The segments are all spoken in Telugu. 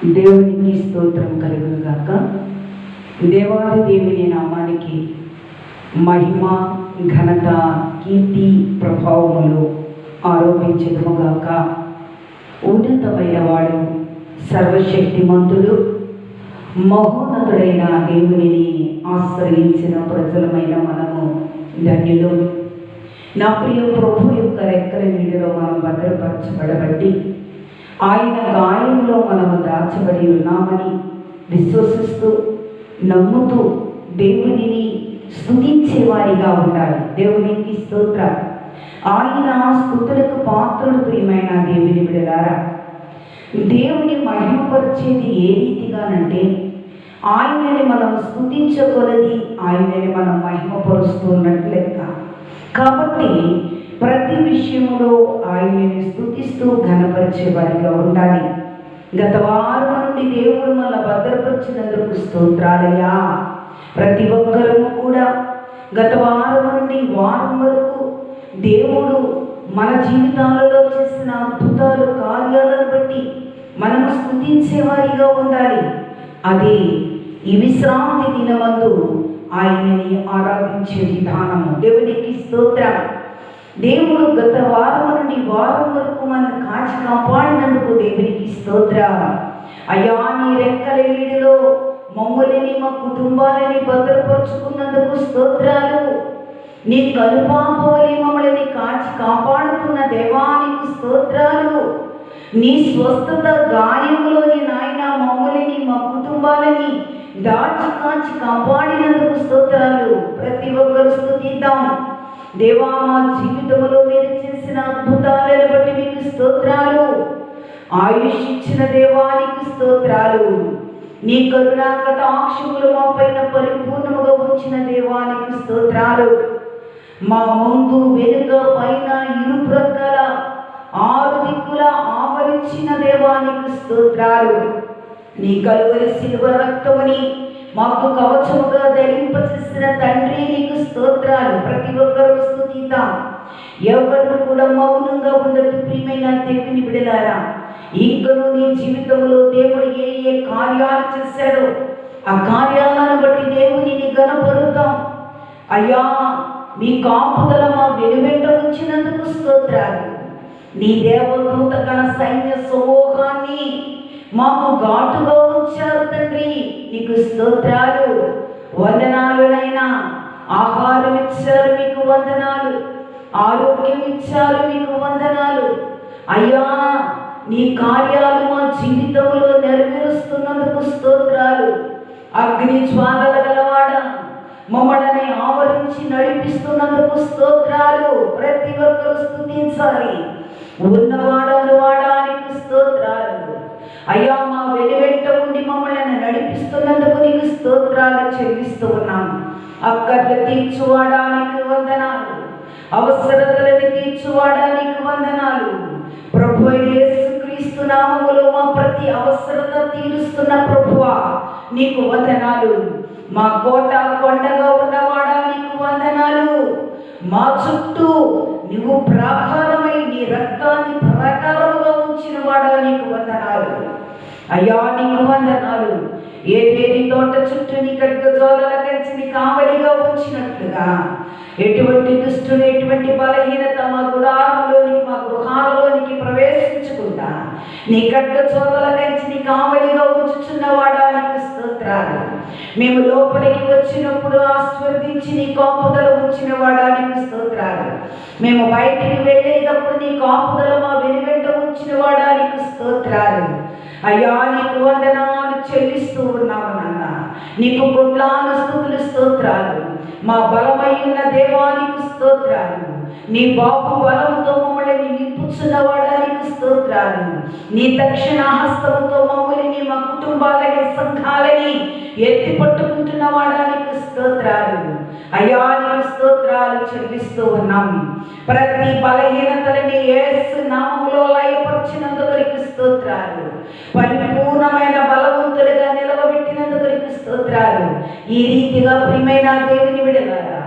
దేవునికి స్తోత్రం కలుగును గాక. దేవాది దేవుని నామానికి మహిమ, ఘనత, కీర్తి, ప్రభావములు ఆరోపించదుముగాక. ఉన్నతమైన వాడు, సర్వశక్తిమంతుడు, మహోన్నతుడైన దేవునిని ఆశ్రయించిన ప్రజలమైన మనము ధన్యులు. నా ప్రియ ప్రభు యొక్క రెక్కల నీడలో మనం భద్రపరచబడబట్టి ఆయన గాయంలో మనము దాచబడి ఉన్నామని విశ్వసిస్తూ నమ్ముతూ దేవునిని స్తుతించే వారిగా ఉండాలి. దేవునికి స్తోత్రం. ఆయన స్తుతులకు పాత్రుడు. ప్రియమైన దేవుని బిడ్డలారా, దేవుని మహిమపరిచేది ఏ రీతిగానంటే ఆయనని మనం స్తుతించగలది, ఆయనని మనం మహిమపరుస్తున్నట్లు లెక్క. కాబట్టి ప్రతి విషయంలో ఆయనని స్తుతిస్తూ ఘనపరిచే వారిగా ఉండాలి. గత వారం నుండి దేవుడు మన భద్రపరిచినందుకు స్తోత్రాలయ్యా. ప్రతి ఒక్కరూ కూడా గత వారం నుండి వారం వరకు దేవుడు మన జీవితాలలో చేసిన అద్భుతాలు, కార్యాలను బట్టి మనం స్తుతించేవారిగా ఉండాలి. అది ఈ విశ్రాంతి దినమందు ఆయనని ఆరాధించే విధానము. దేవునికి స్తోత్రం. దేవుడు గత వారం నుండి వారం వరకు మనం కాచి కాపాడినందుకు దేవునికి స్తోత్రం. అయ్యా, నీ రెక్కల నీడలో మమ్మల్ని, మా కుటుంబాలని భద్రపరుచుకున్నందుకు స్తోత్రాలు. నీ కనుపాపవలి మమ్మల్ని కాచి కాపాడుతున్న దేవానికి స్తోత్రాలు. నీ స్వస్థత గాయములోని నాయన మమ్మల్ని, మా కుటుంబాలని దాచి కాచి కాపాడినందుకు స్తోత్రాలు. ప్రతి ఒక్కరు స్తుతిద్దాం. దేవా, మా జీవితంలో మీరు చేసిన అద్భుతాలను బట్టి మీకు స్తోత్రాలు. ఆయుష్ ఇచ్చిన దేవానికి స్తోత్రాలు. నీ కరుణా కటాక్షములు మా పైన పరిపూర్ణముగా ఉంచిన దేవానికి స్తోత్రాలు. మా ముందు, వెనుక, పైన, ఇరు ప్రక్కల 6 దిక్కుల ఆవరించిన దేవానికి స్తోత్రాలు. నీ కలువరి శిలువ రక్తముని మాకు కవచముగా ధరింపచేసిన తండ్రి నీకు స్తోత్రాలు. ప్రతి ఒక్కరూ స్తుతిద్దాం. ఎవరు కూడా మౌనంగా ఉండదు. ప్రియమైన దేవుని బిడ్డలారా, ఇంకను నీ జీవితంలో దేవుడు ఏ ఏ కార్యాలు చేశాడో ఆ కార్యాలను బట్టి దేవునిని గణపరుద్దాం. అయ్యా, మీ కాపుదల మా వెనువెంట ఉంచినందుకు స్తోత్రాలు. నీ దేవదూత గణ సైన్య సమూహాన్ని మాకు ఘాటుగా ఉంచారు తండ్రి, నీకు స్తోత్రాలు. వందనాలునైనా. ఆహారం ఇచ్చారు, మీకు వందనాలు. ఆరోగ్యం ఇచ్చారు, మీకు వందనాలు. అయ్యా, నీ కార్యాలు మా జీవితంలో నెరవేరుస్తున్నందుకు స్తోత్రాలు. అగ్ని జ్వాలల గలవాడ, మమ్మల్ని ఆవరించి నడిపిస్తున్నందుకు స్తోత్రాలు. ప్రతి ఒక్కరు స్తుతించాలి. ఉన్నవాడను వాడానికి స్తోత్రాలు. అయ్యా, మా వెనువెంట ఉండి మమ్మల్ని నడిపిస్తున్నందుకు నీకు స్తోత్రాలు చెల్లిస్తూ ఉన్నాము. అక్కర్లు తీర్చువాడానికి వందనాలు. అవసరతలను తీర్చువాడానికి వందనాలు. ప్రభు యేసుక్రీస్తు నామములో మా ప్రతి అవసరత తీరుస్తున్న ప్రభువా నీకు వందనాలు. మా కోట కొండగా ఉన్నవాడా నీకు వందనాలు. మా చుట్టూ నువ్వు ప్రాకారమై నీ రక్తాన్ని ప్రాకారముగా ఉంచిన వాడా నీకు వందనాలు. అయ్యా, నీకు వందనాలు. ఏదేది తోట చుట్టూ నీ ఖడ్గజ్వాలల కంచి నీ కావలిగా ఉంచినట్లుగా ఎటువంటి దుష్టుడు, ఎటువంటి బలహీనత మా గుడారంలోనికి, మా గృహాలలోనికి ప్రవేశించకుండా నీ ఖడ్గజ్వాలల కంచి నీ కావలిగా ఉంచుచున్న వాడా నీకు స్తోత్రాలు. మేము లోపలికి వచ్చినప్పుడు ఆశీర్వదించి నీ కాపుదల ఉంచిన వాడా నీకు స్తోత్రాలు. మేము బయటికి వెళ్ళేటప్పుడు నీ కాపుదల మా వెనువెంట ఉంచిన వాడా నీకు స్తోత్రాలు. అయ్యా, నీకు వందనాలు చెల్లిస్తూ ఉన్నాము నాన్న. నీకు గుడ్లాను స్తుతులు, స్తోత్రాలు. మా బలమైన దేవానికి స్తోత్రాలు. నీ బాపు బలముతో మమ్మల్ని నింపుచున్నవాడానికి స్తోత్రాలు. నీ దక్షిణ హస్తముతో మమ్మల్ని, మా కుటుంబాలని, సంఘాలని ఎత్తి పట్టుకుంటున్న వాడానికి స్తోత్రాలు. అయ్యా, నీకు స్తోత్రాలు చెల్లిస్తూ ఉన్నాం. ప్రతి బలహీనతలని యేసు నామములో లయపరిచినందుకు నీకు స్తోత్రాలు. పరిపూర్ణమైన బలవంతులుగా నిలవబెట్టినందుకు నీకు స్తోత్రాలు. ఈ రీతిగా ప్రియమైన దేవుని బిడ్డలారా,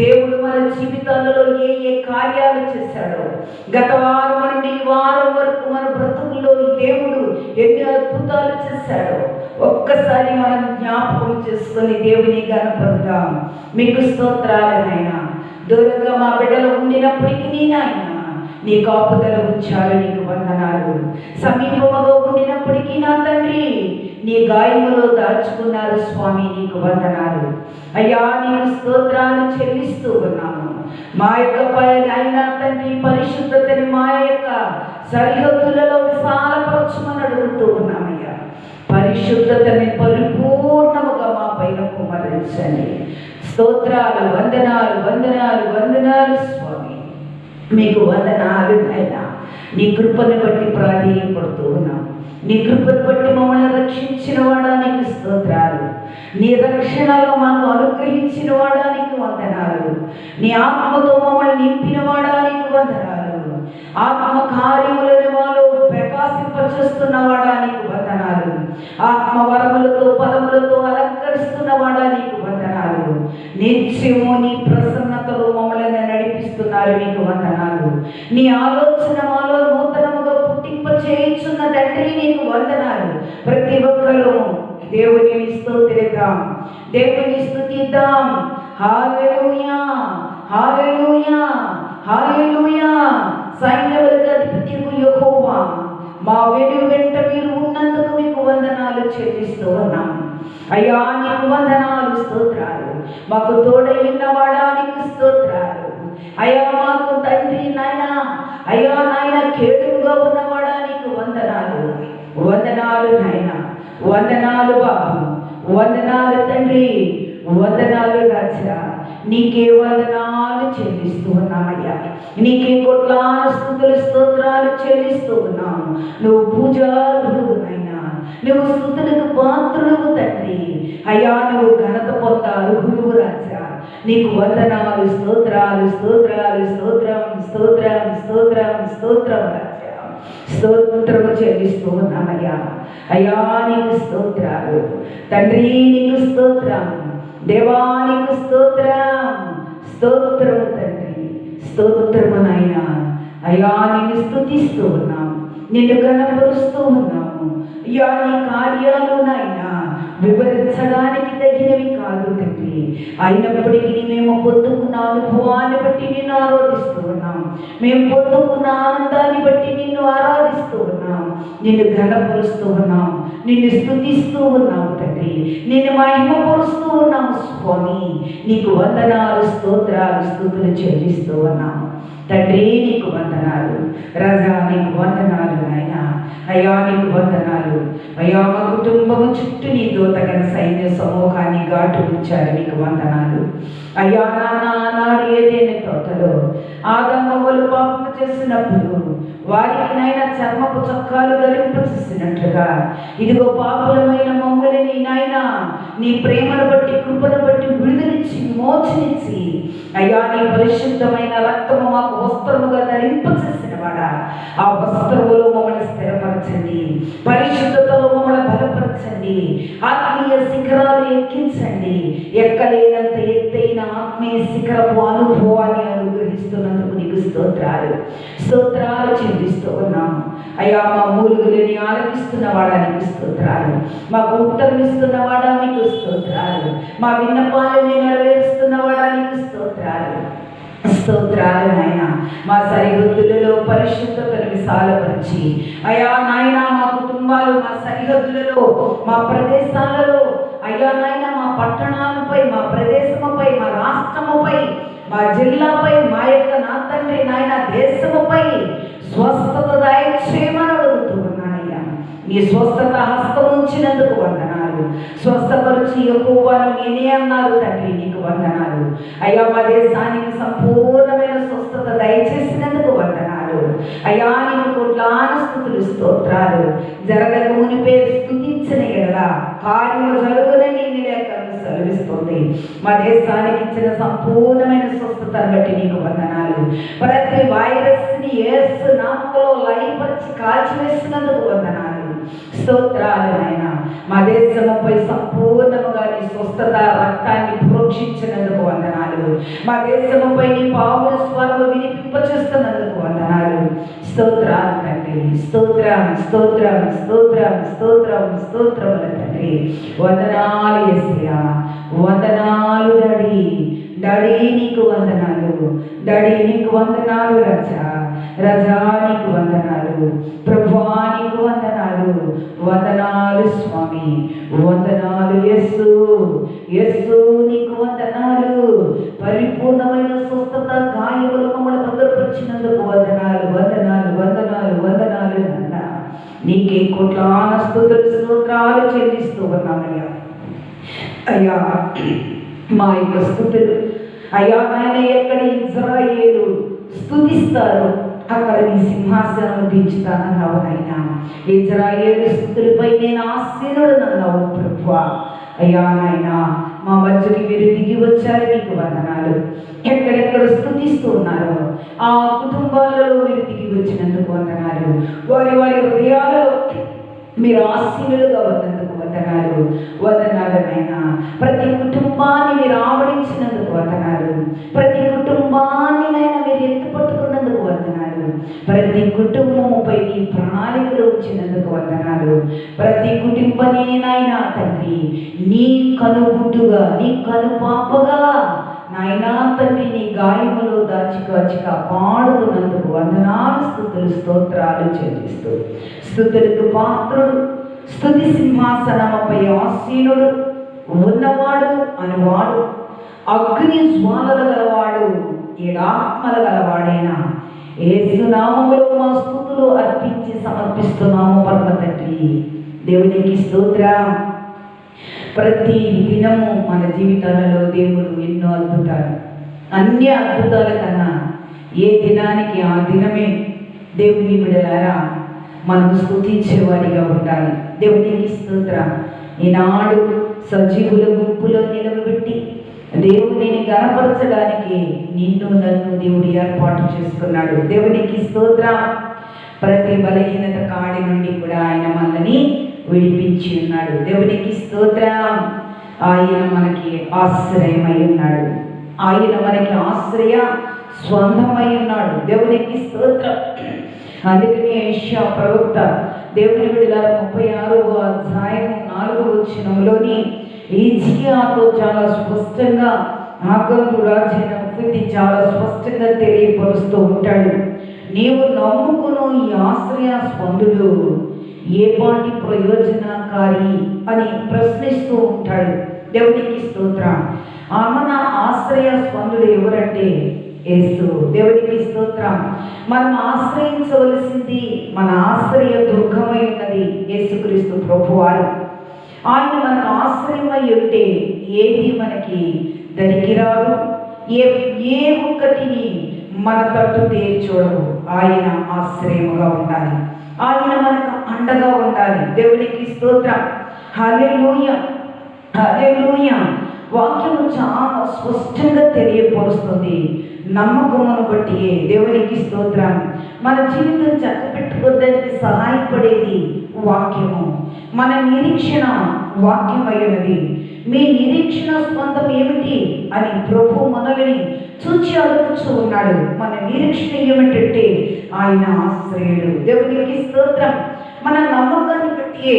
దేవుడు మన జీవితాలలో ఏ ఏ కార్యాలు చేశాడో, గత వారం నుండి వారం వరకు మన బ్రతుకుల్లో దేవుడు ఎన్ని అద్భుతాలు చేశాడో ఒక్కసారి మనం జ్ఞాపకం చేసుకొని దేవుని గణపడదాం. మీకు స్తోత్రాలు నాయనా. దూరంగా మా బిడ్డలు ఉండినప్పటికీ నాయన నీ కాపుదల ఉంచారు, నీకు వందనాలు. సమీపముగా ఉండినప్పటికీ నా తండ్రి నీ గాయములో దాచుకున్నారు స్వామి, నీకు వందనాలు అయ్యా. నేను స్తోత్రాలు చెల్లిస్తూ ఉన్నాము. మా యొక్క నాయన తండ్రి పరిశుద్ధతని మా యొక్క సరిహద్దులలో విశాలపరచమని అడుగుతూ ఉన్నామయ్యా. పరిశుద్ధతని పరిపూర్ణముగా మా పైన కుమరించండి. స్తోత్రాలు, వందనాలు, వందనాలు, వందనాలు స్వామి, మీకు వందనాలు నాయనా. నీ కృపను బట్టి ప్రాధేయపడుతూ ఉన్నాం. నీ కృపను బట్టి మమ్మల్ని రక్షించిన వాడానికి స్తోత్రాలు. నీ రక్షణలో మాకు అనుగ్రహించిన వాడానికి వందనాలు. నీ ఆత్మతో మమ్మల్ని నింపిన వాడానికి వందనాలు. ఆత్మ కార్యములను మాలో ప్రకాశింపచేస్తున్న వాడానికి వందనాలు. ఆత్మ వరములతో పదములతో అలంకరిస్తున్న వాడానికి వందనాలు. నిత్యము నీ ప్రసన్నతలో మమ్మల్ని నడిపిస్తున్నారు, మీకు వందనాలు. నీ ఆలోచన మాలో నూతనముగా పుట్టింప చేయించున్న తండ్రి, నీకు వందనాలు. ప్రతి ఒక్కరూ దేవుని స్తుతిద్దాం, దేవుని స్తుతిద్దాం. హల్లెలూయా, హల్లెలూయా, హల్లెలూయా. సైన్యములకు అధిపతియగు యెహోవా, మా వెంట మీరు ఉన్నందుకు మీకు వందనాలు చెల్లిస్తూ ఉన్నాం అయ్యా. నీకు వందనాలు, స్తోత్రాలు. మాకు తోడై ఉన్నవాడానికి స్తోత్రాలు అయ్యా. మాకు తండ్రి నాయన అయ్యా నాయన కేడుగా ఉన్నవాడానికి వందనాలు, వందనాలు నాయన, వందనాలు బాబు, వందనాలు తండ్రి, వందనాలు రాజా. నీకే వందనాలు చెల్లిస్తూ ఉన్నామయ్యా. నీకే కోట్లాను స్తుతులు స్తోత్రాలు చెల్లిస్తూ ఉన్నాము. నువ్వు పూజారుడు నాయనా, నువ్వు స్తుతులకు పాత్రుడు తండ్రి అయ్యా. నువ్వు ఘనత పొందారు గురువు రాజా. నీకు వందనాలు, స్తోత్రాలు, స్తోత్రాలు, స్తోత్రం, స్తోత్రం, స్తోత్రం, స్తోత్రం రాజా. స్తోత్రము చెల్లిస్తూ ఉన్నామయ్యా. అయ్యా నీకు స్తోత్రాలు తండ్రి, నీకు స్తోత్రం దేవా, నీకు స్తోత్రం, స్తోత్రము తండ్రి, స్తోత్రము నాయనా. అయ్యా నిన్ను స్తుతిస్తూ ఉన్నాము, నిన్ను గణపరుస్తూ ఉన్నాము అయ్యా. నీ కార్యాలు నాయనా వివరించడానికి తగినవి కాదు తండ్రి. అయినప్పటికీ మేము పొందుకున్న అనుభవాన్ని బట్టి నిన్ను ఆరాధిస్తూ ఉన్నాం. మేము పొందుకున్న ఆనందాన్ని బట్టి నిన్ను ఆరాధిస్తూ ఉన్నాం, నిన్ను ఘనపరుస్తూ ఉన్నాం, నిన్ను స్తుతిస్తూ ఉన్నాము తండ్రి, నిన్ను మహిమపరుస్తూ ఉన్నాము స్వామి. నీకు వందనాలు, స్తోత్రాలు, స్తుతులు చెల్లిస్తూ ఉన్నాము తండ్రి. నీకు వందనాలు రాజా, నీకు వందనాలు నాయనా. అయ్యా నీకు వందనాలు అయ్యా. మా కుటుంబము చుట్టూ నీ దూతగణ సైన్య సమూహాన్ని ఘాటు ఉంచారు, నీకు వందనాలు అయ్యా. నాడు ఏదైనా తోటలో ఆదమ్మలు పాపము చేసినప్పుడు వారికి నాయన చర్మపు చొక్కాలు ధరింపచేసినట్లుగా ఇదిగో పాపులమైన మమ్మల్ని నాయన నీ ప్రేమను బట్టి కృపను బట్టి విడుదలిచ్చి మోచనిచ్చి అయ్యా నీ పరిశుద్ధమైన రక్తము మాకు వస్త్రముగా ధరింపచేసిన వాడా, ఆ వస్త్రములో మమ్మల్ని స్థిరపరచండి, పరిశుద్ధతలో మమ్మల్ని బలపరచండి, ఆత్మీయ శిఖరాలు ఎక్కించండి. ఎక్కలేనంత ఎత్తైన ఆత్మీయ శిఖరపు అనుభవాన్ని అనుగ్రహిస్తున్నందుకు నీకు స్తోత్రాలు, స్తోత్రాలు చెల్లిస్తూ ఉన్నాము అయ్యా. మా మూలుగులని ఆలకిస్తున్న వాడానికి స్తోత్రాలు, మాకు ఉత్తరం ఇస్తున్న వాడానికి స్తోత్రాలు, మా విన్నపాలని నెరవేరుస్తున్న వాడానికి స్తోత్రాలు, స్తోత్రాలు నాయన. మా సరిహద్దులలో పరిశుద్ధతను విశాలపరిచి అయ్యా నాయన మా కుటుంబాలు, మా సరిహద్దులలో, మా ప్రదేశాలలో అయ్యా నాయన మా పట్టణాలపై, మా ప్రదేశముపై, మా రాష్ట్రముపై, మా జిల్లాపై, మా యొక్క నా తండ్రి నాయన దేశముపై స్వస్థత దయచేయమని అడుగుతూ ఉన్నానయ్యా. నీ స్వస్థత హస్తం ఉంచినందుకు వందనాలు. స్వస్థపరిచి యెహోవాను నేనే అన్నారు తండ్రి, నీకు వందనాలు అయ్యా. మా దేశానికి సంపూర్ణమైన స్వస్థత దయచేసినందుకు వందనాలు అయ్యా. నీకు కోట్లాను స్తుతులు స్తోత్రాలు. జరగక మునిపే స్తుతించిన ఎడల కార్యము జరుగునని నీ లేఖనం సెలవిస్తుంది. మా దేశానికి ఇచ్చిన సంపూర్ణమైన స్వస్థతను బట్టి నీకు వందనాలు. ప్రతి వైరస్ ని యేసు నామములో లయపరిచి కాల్చివేసినందుకు వందనాలు, స్తోత్రాలు నాయన. మా దేశముపై సంపూర్ణముగా నీ స్వస్థత రక్తాన్ని ప్రోక్షించినందుకు వందనాలు. మా దేశముపై నీ పావుల స్వరము వినిపింపచేస్తున్నందుకు వందనాలు, స్తోత్రాలు తండ్రి, స్తోత్రం స్తోత్రం స్తోత్రం స్తోత్రం స్తోత్రముల తండ్రి. వందనాలు యేసయ్యా, వందనాలు డాడీ. డాడీ నీకు వందనాలు, డాడీ నీకు వందనాలు. రజా రజా నీకు వందనాలు, ప్రభువా నీకు వందనాలు. వందనాలు స్వామి, వందనాలు యేసు, యేసు నీకు వందనాలు. పరిపూర్ణమైన స్వస్థత గాయములు మమ్మల్ని భద్రపరిచినందుకు వందనాలు, వందనాలు, వందనాలు, వందనాలు. అన్న నీకే కోట్లాన స్తుతులు స్తోత్రాలు చెల్లిస్తూ ఉన్నామయ్యా. అయ్యా మా యొక్క స్తుతులు అయ్యా నాయన ఎక్కడ ఇజ్రాయేలు స్తుతిస్తారు అక్కడ నీ సింహాసనం దించుతానన్నావు నాయనా. ఇజ్రాయేలు స్తుతులపై నేను ఆసీనుడనన్నావు ప్రభువా. అయ్యా నాయన మా మధ్యకి మీరు దిగి వచ్చారు, మీకు వందనాలు. ఎక్కడెక్కడ స్తుతిస్తూ ఉన్నారో ఆ కుటుంబాలలో మీరు దిగి వచ్చినందుకు వందనాలు. వారి వారి హృదయాలలో మీరు ఆశీనులుగా ఉన్నందుకు వందనాలు, వందనాలు నాయనా. ప్రతి కుటుంబాన్ని మీరు ఆవరించినందుకు వందనాలు. ప్రతి కుటుంబాన్ని నైనా మీరు ఎత్తుపట్టుకున్నందుకు వందనాలు. ప్రతి కుటుంబముపై నీ ప్రణాళికలు వచ్చినందుకు వందనాలు. ప్రతి కుటుంబనే నాయనా తండ్రి నీ కనుగుడ్డుగా, నీ కనుపాపగా నాయనా తండ్రి నీ గాయములో దాచి కాపాడుతున్నందుకు వందనాలు, స్తుతులు స్తోత్రాలు చెల్లిస్తూ. స్తుతులకు పాత్రుడు, స్తుతి సింహాసనముపై ఆసీనుడు, ఉన్నవాడు అనువాడు, అగ్ని జ్వాలల గలవాడు, ఏడాత్మల గలవాడైనా యేసు నామములో మా స్తుతులు అర్పించి సమర్పిస్తున్నాము పరమ తండ్రి. దేవునికి స్తోత్రం. ప్రతి దినము మన జీవితాలలో దేవుడు ఎన్నో అద్భుతాలు, అన్ని అద్భుతాల కన్నా ఏ దినానికి ఆ దినమే దేవుని బిడ్డలారా మనం స్తుతించేవాడిగా ఉండాలి. దేవునికి స్తోత్రం. ఈనాడు సజీవుల గుంపులో నిలబెట్టి దేవుడిని గణపరచడానికి నిన్ను నన్ను దేవుడు ఏర్పాటు చేసుకున్నాడు. దేవునికి స్తోత్రం. ప్రతి బలహీనత కాడి నుండి కూడా ఆయన మనల్ని విడిపించి ఉన్నాడు. దేవునికి స్తోత్రం. ఆయన మనకి ఆశ్రయమై ఉన్నాడు, ఆయన మనకి ఆశ్రయ స్వంతమై ఉన్నాడు. దేవునికి స్తోత్రం. అందుకని యెషయా ప్రవక్త దేవుని బిడ్డలారా 36వ అధ్యాయం 4వ వచనంలోని హిజ్కియాతో చాలా స్పష్టంగా ఆగంతు రాజైన ముఫ్తి చాలా స్పష్టంగా తెలియపరుస్తూ ఉంటాడు. నీవు నమ్ముకును ఈ ఆశ్రయ స్పందులు ఏ పాటి ప్రయోజనకారి అని ప్రశ్నిస్తూ ఉంటాడు. దేవునికి స్తోత్రం. మన ఆశ్రయ స్పందులు ఎవరంటే యేసు. దేవునికి స్తోత్రం. మనం ఆశ్రయించవలసింది, మన ఆశ్రయ దుర్గమై ఉన్నది యేసుక్రీస్తు ప్రభువారు. ఆయన మనకు ఆశ్రయమై ఉంటే ఏది మనకి దరికిరాదు, ఏ ఒక్కటిని మన తట్టు తేల్చోడవు. ఆయన ఆశ్రయముగా ఉండాలి, ఆయన మనకు అండగా ఉండాలి. దేవునికి స్తోత్రం. హల్లెలూయా, హల్లెలూయా. వాక్యము చాలా స్పష్టంగా తెలియపరుస్తుంది. నమ్మకమును బట్టి దేవునికి స్తోత్రం. మన జీవితం చక్కబెట్టుకోవడానికి సహాయపడేది వాక్యము. మన నిరీక్షణ వాక్యమైనది. మీ నిరీక్షణ స్పందం ఏమిటి అని ప్రభు మనల్ని చూచి అడుగుతూ ఉన్నాడు. మన నిరీక్షణ ఏమిటంటే ఆయన ఆశ్రయుడు. దేవునికి స్తోత్రం. మన నమ్మకాన్ని బట్టి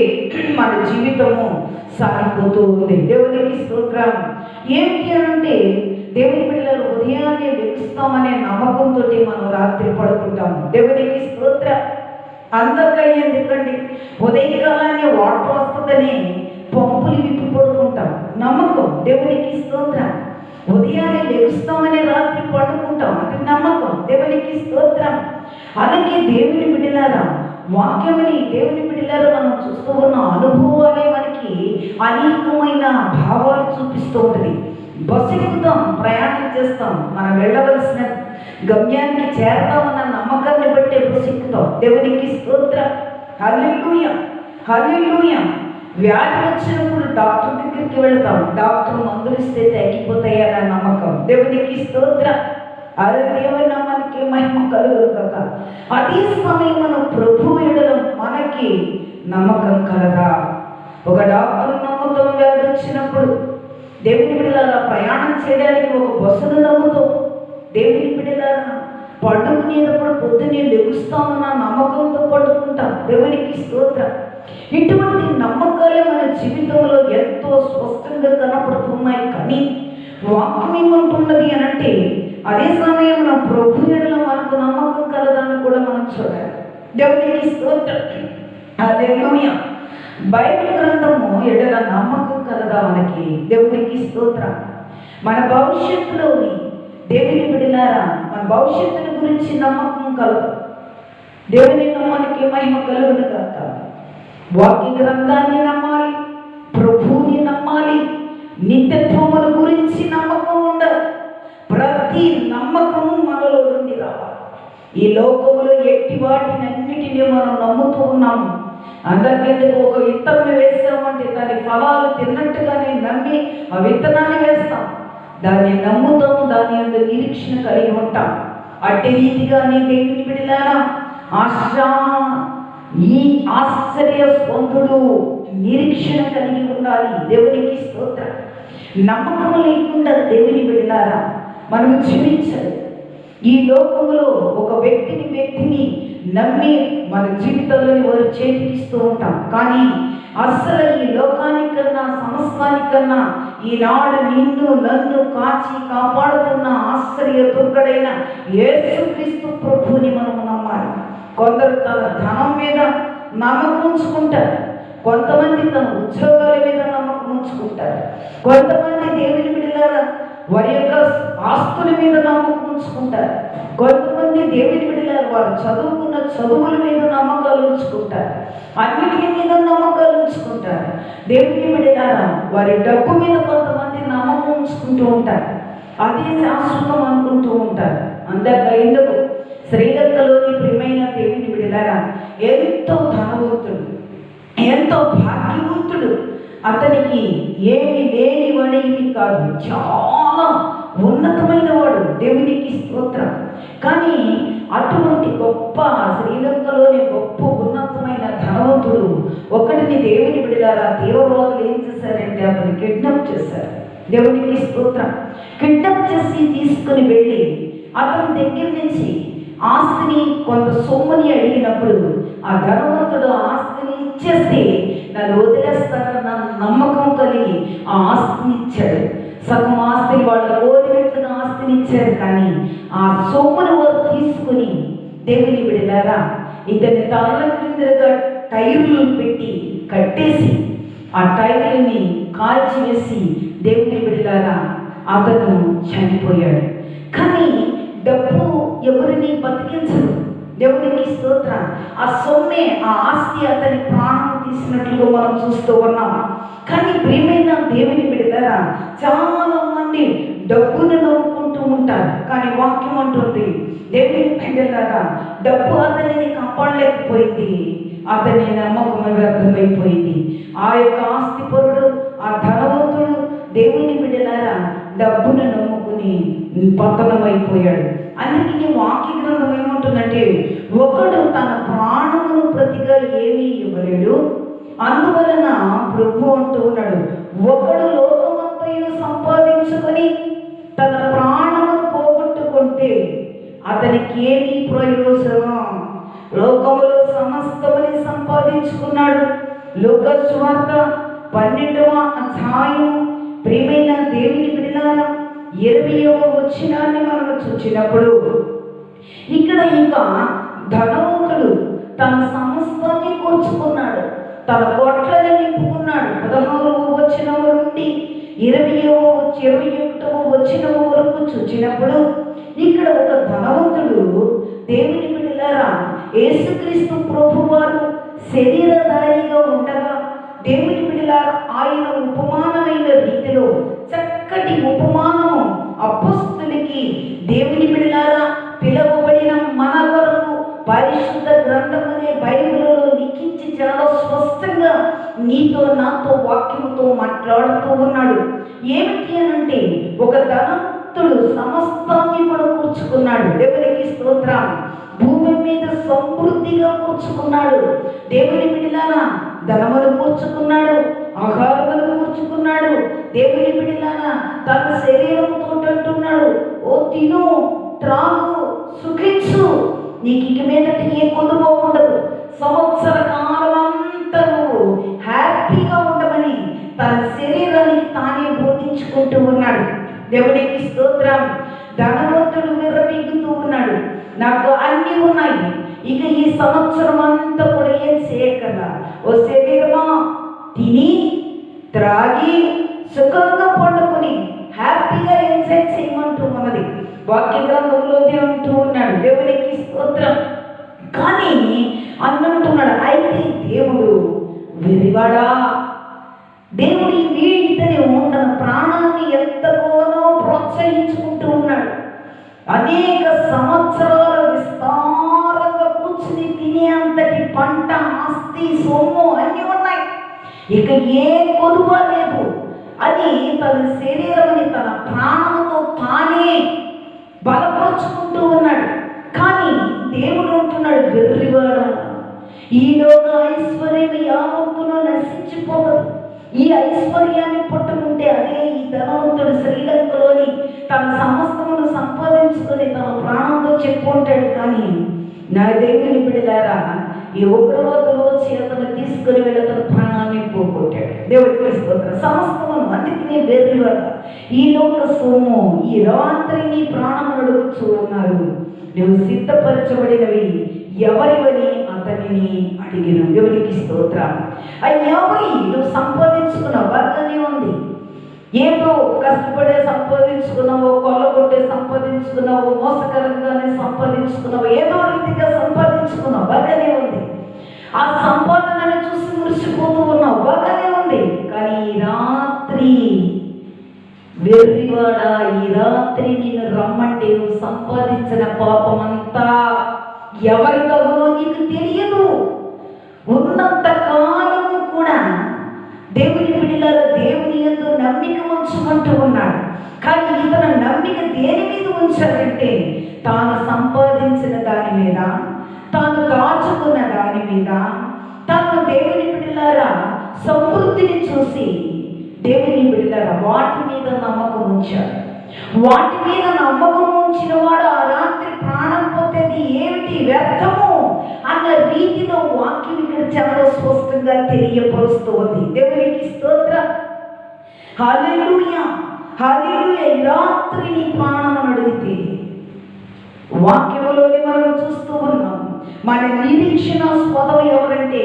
మన జీవితము సాగిపోతూ ఉంది. దేవునికి స్తోత్రం. ఏంటి అంటే దేవుని పిల్లలు ఉదయాన్నే లెగుస్తామనే నమ్మకంతో మనం రాత్రి పడుకుంటాము. దేవునికి స్తోత్రం. అందరికీ ఎందుకండి ఉదయకాలాన్ని వాటర్ వస్తుందని పంపులు విప్పి పడుకుంటాం. నమ్మకం. దేవునికి స్తోత్రం. ఉదయాన్నే లెగుస్తామని రాత్రి పడుకుంటాం, అది నమ్మకం. దేవునికి స్తోత్రం. అలాగే దేవుని బిడ్డలారా వాక్యమని దేవుని బిడ్డలారా మనం చూస్తూ ఉన్న అనుభవాలే మనకి అనేకమైన భావాలు చూపిస్తూ ఉంటుంది. బస్సు ఎక్కుతాం, ప్రయాణం చేస్తాం, మనం వెళ్ళవలసిన గమ్యానికి చేరతామన్న నమ్మకాన్ని బట్టే బస్సు ఎక్కుతాం. దేవునికి స్తోత్రం. హల్లెలూయా, హల్లెలూయా. వ్యాధి వచ్చినప్పుడు డాక్టర్ దగ్గరికి వెళతాం, డాక్టర్ మందులు ఇస్తే తగ్గిపోతాయన్న నమ్మకం. దేవునికి స్తోత్రం. అదే దేవుని నామానికి మహిమ కలుగును కాక. అదే సమయం మనం ప్రభువు ఎడల మనకి నమ్మకం కలదా? ఒక డాక్టర్ నమ్ముతాం, వ్యాధి వచ్చినప్పుడు దేవుని బిడ్డలారా ప్రయాణం చేయడానికి ఒక బస్సును నమ్ముతాం. దేవుని బిడ్డలారా పడుకునేటప్పుడు పొద్దున్నే లెగుస్తామన్న నమ్మకంతో పడుకుంటాం. దేవునికి స్తోత్రం. ఇటువంటి నమ్మకాలే మన జీవితంలో ఎంతో స్పష్టంగా కనపడుతున్నాయి. కానీ వాక్యం ఏమంటున్నది అని అంటే, అదే సమయంలో ప్రభు ఎడల మనకు నమ్మకం కలదని కూడా మనం చూడాలి. దేవునికి స్తోత్రం. హల్లెలూయా. బైబిల్ గ్రంథము ఎడల నమ్మకం కలదా మనకి. దేవునికి స్తోత్రం. మన భవిష్యత్తులోని దేవుని బిడ్డలారా, మన భవిష్యత్తుని గురించి నమ్మకం కలదు. దేవుని నామానికి మహిమ కలుగును గాక. వాక్య గ్రంథాన్ని నమ్మాలి, ప్రభువుని నమ్మాలి, నిత్యత్వముల గురించి నమ్మకం ఉండాలి. ప్రతి నమ్మకము మనలో నుండి రావాలి. ఈ లోకములో ఎట్టి వాటిని అన్నిటినీ మనం నమ్ముతూ ఉన్నాము. అందరికెందుకు ఒక విత్తనం వేస్తామంటే దాని ఫలాలు తిన్నట్టుగానే నమ్మి ఆ విత్తనాన్ని వేస్తాం, దాన్ని నమ్ముతాము, దాని యొక్క నిరీక్షణ కలిగి ఉంటాం. అట్టి రీతిగానే దేవుని బిడ్డలారా, ఈ ఆశ్చర్య స్వంతుడు నిరీక్షణ కలిగి ఉండాలి. దేవునికి స్తోత్రం. నమ్మకం లేకుండా దేవుని బిడ్డలారా మనం జీవించాలి. ఈ లోకంలో ఒక వ్యక్తిని నమ్మి మన జీవితంలోని వారు చేతికిస్తూ ఉంటాం. కానీ అసలు ఈ లోకానికన్నా సమస్తానికన్నా ఈనాడు నిన్ను నన్ను కాచి కాపాడుతున్న ఆశ్చర్య దుర్గడైన యేసుక్రీస్తు ప్రభువుని మనము నమ్మాలి. కొందరు తన ధనం మీద నమ్మకం ఉంచుకుంటారు, కొంతమంది తన ఉద్యోగాల మీద నమ్మకం ఉంచుకుంటారు, కొంతమంది దేవుని బిడ్డలారా వారి యొక్క ఆస్తుల మీద నమ్మకం ఉంచుకుంటారు, కొంతమంది దేవుని బిడ్డలారా వారు చదువుకున్న చదువుల మీద నమ్మకాలు ఉంచుకుంటారు, అన్నిటి మీద నమ్మకాలు ఉంచుకుంటారు. దేవుని బిడ్డలారా వారి డబ్బు మీద కొంతమంది నమ్మకం ఉంచుకుంటూ ఉంటారు, అదే శాశ్వతం అనుకుంటూ ఉంటారు. ఎందుకు శ్రీలంకలోని ప్రియమైన దేవుని బిడ్డలారా ఎంతో ధనవంతుడు, ఎంతో భాగ్యవంతుడు, అతనికి ఏమి లేని వాడేమి కాదు, చాలా ఉన్నతమైన వాడు. దేవునికి స్తోత్రం. కానీ అటువంటి గొప్ప శ్రీలంకలోని గొప్ప ఉన్నతమైన ధనవంతుడు ఒకటిని దేవుని బిడ్డలారా తీవ్రవాదులు ఏం చేశారంటే అతన్ని కిడ్నాప్ చేశారు. దేవునికి స్తోత్రం. కిడ్నాప్ చేసి తీసుకుని వెళ్ళి అతని దగ్గర నుంచి ఆస్తిని కొంత సొమ్ముని అడిగినప్పుడు ఆ ధనవంతుడు ఆస్తిని ఇచ్చేస్తే నన్ను వదిలేస్తానన్న నమ్మకం కలిగి ఆ ఆస్తిని ఇచ్చాడు. సగం ఆస్తిని వాళ్ళు కోరినట్లుగా ఆస్తిని ఇచ్చారు. కానీ ఆ సొమ్మును వారు తీసుకుని దేవుని బిడ్డలారా ఇతని తల క్రిందగా టైర్లు పెట్టి కట్టేసి ఆ టైర్లని కాల్చివేసి దేవుని బిడ్డలారా అతను చనిపోయాడు. కానీ డబ్బు ఎవరిని బతికించదు. దేవునికి స్తోత్రం. ఆ సొమ్మే ఆ ఆస్తి అతని ప్రాణం తీసినట్లుగా మనం చూస్తూ ఉన్నాం. కానీ ప్రియమైన దేవుని బిడ్డలారా చాలా మంది డబ్బును నమ్ముకుంటూ ఉంటారు. కానీ వాక్యం అంటుంది దేవుని బిడ్డలారా డబ్బు అతనిని కాపాడలేకపోయింది, అతని నమ్మకం వ్యర్థమైపోయింది. ఆ యొక్క ఆస్తిపరుడు ఆ ధనవంతుడు దేవుని బిడ్డలారా డబ్బును నమ్ముకుని పతనమైపోయాడు. అందుకని వాక్య గ్రంథం ఏమంటుందంటే ఒకడు తన ప్రాణమును ప్రతిగా ఏమీ ఇవ్వలేడు, అందువలన ప్రభు అంటూ ఉన్నాడు ఒకడు లోకమంతయు సంపాదించుకొని తన ప్రాణమును పోగొట్టుకుంటే అతనికి ఏమీ ప్రయోజనం. లోకములో సమస్తమని సంపాదించుకున్నాడు. లూకా సువార్త 12వ అధ్యాయం ప్రియమైన దేవుని బిడ్డలారా 20వ వచనాన్ని మనం చూసినప్పుడు ఇక్కడ ఇంకా ధనవంతుడు తన సమస్తాన్ని కూర్చుకున్నాడు, తన కొట్లని నింపుకున్నాడు. 16వ వచనం నుండి 21వ వచనం వరకు చూసినప్పుడు ఇక్కడ ఒక ధనవంతుడు దేవుని బిడ్డలారా యేసుక్రీస్తు ప్రభువారు శరీరధారిగా ఉండగా దేవుని బిడ్డలారా ఆయన ఉపమానమైన రీతిలో చక్కటి ఉపమానము అపొస్తలులకి దేవుని బిడ్డలారా పిలువబడిన మన కొరకు పరిశుద్ధ గ్రంథం అనే బైబిల్లో లిఖించి చాలా స్పష్టంగా నీతో నాతో వాక్యముతో మాట్లాడుతూ ఉన్నాడు. ఏమిటి అనంటే ఒక ధనవంతుడు సమస్తాన్ని కూడా కూర్చుకున్నాడు. దేవునికి స్తోత్రం. భూమి మీద సమృద్ధిగా కూర్చుకున్నాడు. దేవుని బిడ్డలారా ధనమును కూర్చుకున్నాడు, ఆహారమును కూర్చుకున్నాడు. దేవుని బిడ్డలారా తన శరీరంతో అంటున్నాడు ఓ తిను త్రాగు సుఖించు, నీకు ఇక మీదట ఏ కొదువు ఉండదు, సంవత్సర కాలం అంతా నువ్వు హ్యాపీగా ఉండమని తన శరీరానికి తానే బోధించుకుంటూ ఉన్నాడు. దేవునికి స్తోత్రం. ధనవంతుడు విర్రవీగుతూ ఉన్నాడు, నాకు అన్నీ ఉన్నాయి, ఇక ఈ సంవత్సరం అంతా కూడా ఏం చేయకల్లా, ఓ శరీరమా తిని త్రాగి సుఖంగా పండుకొని హ్యాపీగా ఎంజాయ్ చేయమంటూ ఉన్నది వాక్య గ్రంథంలోనే అంటూ ఉన్నాడు. దేవునికి స్తోత్రం. కానీ అన్నంటున్నాడు, అయితే దేవుడు వెరివాడా, దేవుడి వీడితని తన ప్రాణాన్ని ఎంతగానో ప్రోత్సహించుకుంటూ ఉన్నాడు. అనేక సంవత్సరాలు విస్తారంగా కూర్చుని తినే అంతటి పంట, ఆస్తి, సొమ్ము అన్నీ ఉన్నాయి, ఇక ఏ కొదువ లేదు అని తన శరీరాన్ని తన ప్రాణంతో తానే బలపరుచుకుంటూ ఉన్నాడు. కానీ దేవుడు అంటున్నాడు, వెర్రివాడా, ఈ లోక ఐశ్వర్యం యావత్తును నశించిపోదు. ఈ ఐశ్వర్యాన్ని పట్టుకుంటే అదే ఈ ధనవంతుడు శ్రీలంకలోని తన సమస్తమును సంపాదించుకొని తన ప్రాణంతో చెప్పుకుంటాడు. కానీ నా దేవుని బిడ్డలారా, ఈ ఉగ్రవాదులు చేతను తీసుకొని వెళ్ళి తన ప్రాణాన్ని పోగొట్టాడు. దేవుడికి స్తోత్రం. సమస్తమును అందుకనే వెర్రివాడ, ఈ లోక సొమ్ము ఈ రాత్రి నీ ప్రాణం అడుగుచూ ఉన్నారు, నువ్వు సిద్ధపరచబడినవి ఎవరివని అతనిని అడిగిన. దేవునికి స్తోత్రం. ఎవరి నువ్వు సంపాదించుకున్నావు బాగానే ఉంది, ఏదో కష్టపడే సంపాదించుకున్నావో, కొల్లగొట్టే సంపాదించుకున్నావో, మోసకరంగానే సంపాదించుకున్నావో, ఏదో రీతిగా సంపాదించుకున్నావు బాగానే ఉంది, ఆ సంపాదనని చూసి మురిసిపోతూ ఉన్నావు బాగానే ఉంది. కానీ ఈ రాత్రి వెర్రివాడా, ఈ రాత్రి నిన్ను రమ్మంటే నువ్వు సంపాదించిన పాపం అంతా ఎవరి తగునో నీకు తెలియదు. ఉన్నంత కాలము కూడా దేవుని బిడ్డలారా దేవుని యందు నమ్మిక ఉంచమంటూ ఉన్నాడు. కానీ ఇతను నమ్మిక దేని మీద ఉంచాడంటే తాను సంపాదించిన దాని మీద, తాను దాచుకున్న దాని మీద, తాను దేవుని బిడ్డలారా సమృద్ధిని చూసి దేవుని బిడ్డలారా వాటి మీద నమ్మకం ఉంచాడు. వాటి మీద నమ్మకం ఉంచిన వాడు ఆ రాత్రి ప్రాణం పోతేది ఏమిటి వ్యర్థము అన్న రీతిలో వాక్యం ఇక్కడ చాలా స్పష్టంగా తెలియపరుస్తూ ఉంది. దేవునికి స్తోత్రం. హల్లెలూయా, హల్లెలూయా. ఈ రాత్రి నీ ప్రాణం అడిగితే వాక్యములోని మనం చూస్తూ ఉన్నాం, మన నిరీక్షణాస్పదం ఎవరంటే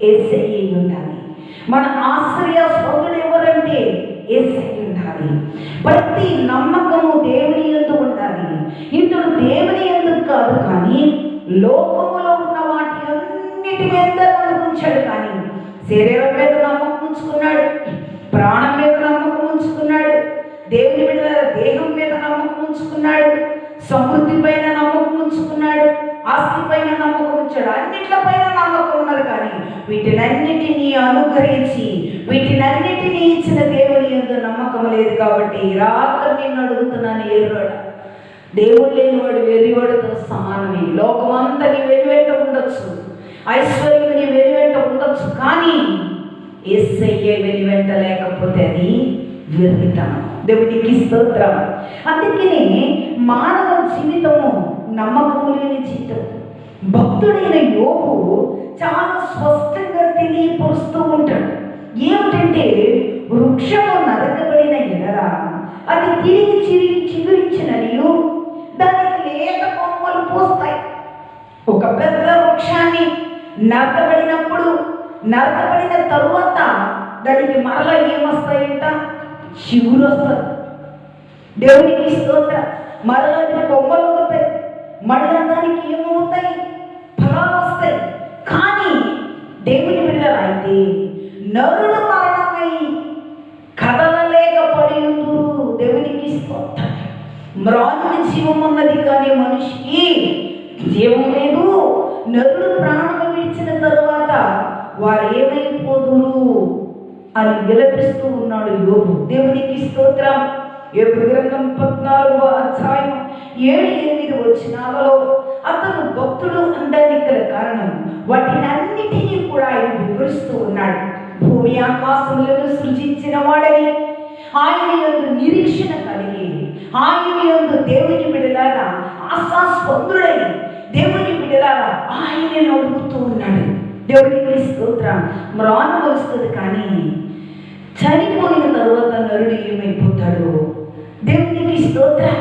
యేసయ్యే ఉండాలి. మన ఆశ్రయాస్పదుడు ఎవరంటే యేసయ్య ఉండాలి. ప్రతి నమ్మకము దేవుని యందు ఉండాలి. ఇతడు దేవుని యందు కాదు, కానీ లోకములో ఉన్న వాటి అన్నిటి మీద ఉంచాడు. కానీ శరీరం మీద నమ్మకం ఉంచుకున్నాడు, ప్రాణం మీద నమ్మకం ఉంచుకున్నాడు, దేవుని మీద దేహం మీద నమ్మకం ఉంచుకున్నాడు, సమృద్ధి పైన నమ్మకం ఉంచుకున్నాడు, ఆస్తి పైన నమ్మకం ఉంచాడు, అన్నిట్లపైన నమ్మకం ఉన్నది. కానీ వీటినన్నిటినీ అనుగ్రహించి వీటినన్నిటినీ ఇచ్చిన దేవుని యందు నమ్మకం లేదు. కాబట్టి రాత్రి నిన్ను అడుగుతున్నాను, ఎర్రోడా, దేవుడు లేనివాడు వెర్రివాడితో సమానమే. లోకం అంతా నీ వెనువెంట ఉండొచ్చు, ఐశ్వర్యం నీ వెనువెంట ఉండొచ్చు, కానీ యేసయ్య వెనువెంట లేకపోతే అది వెర్రితనం. దేవునికి స్తోత్రం. అందుకనే మానవ జీవితము నమ్మకము లేని జీవితం. భక్తుడైన యోబు చాలా స్పష్టంగా తెలియపరుస్తూ ఉంటాడు. ఏమిటంటే వృక్షము నరకబడిన ఎడల అది తిరిగి చిగురించిననియు దానికి లేత కొమ్మలు పోస్తాయి. ఒక పెద్ద వృక్షాన్ని నరకబడిన తరువాత దానికి మరలా ఏమొస్తాయంట? చిగురు వస్తుంది. దేవునికి స్తోత్రం. మరలా కొమ్మలు అవుతాయి, మరలా దానికి ఏమవుతాయి? ఫలాలు వస్తాయి. కానీ దేవుని బిడ్డలు అయితే నరుడు మరణమై కదలలేకపడి ఉందురు. దేవునికి స్తోత్రం. మ్రాణుని జీవం ఉన్నది, కానీ మనిషికి జీవం లేదు. నరుడు ప్రాణం విడిచిన తరువాత వారు ఏమైపోదురు అని విలపిస్తూ ఉన్నాడు యోబు. దేవునికి స్తోత్రం. యోబు గ్రంథం 14వ అధ్యాయం 7-8 వచనాలలో అతను భక్తుడు అనడానికి గల కారణం వాటినన్నిటినీ కూడా ఆయన వివరిస్తూ ఉన్నాడు. భూమి ఆకాశములను సృజించిన వాడని, ఆయన యందు నిరీక్షణ కలిగి, ఆయన యందు దేవుని బిడ్డలారా ఆశా స్పందుడై దేవుని బిడ్డలారా ఆయనను అడుగుతూ ఉన్నాడు. దేవునికి స్తోత్రం. మ్రాను వస్తుంది, కానీ చనిపోయిన తర్వాత నరుడు ఏమైపోతాడు? దేవునికి స్తోత్రం.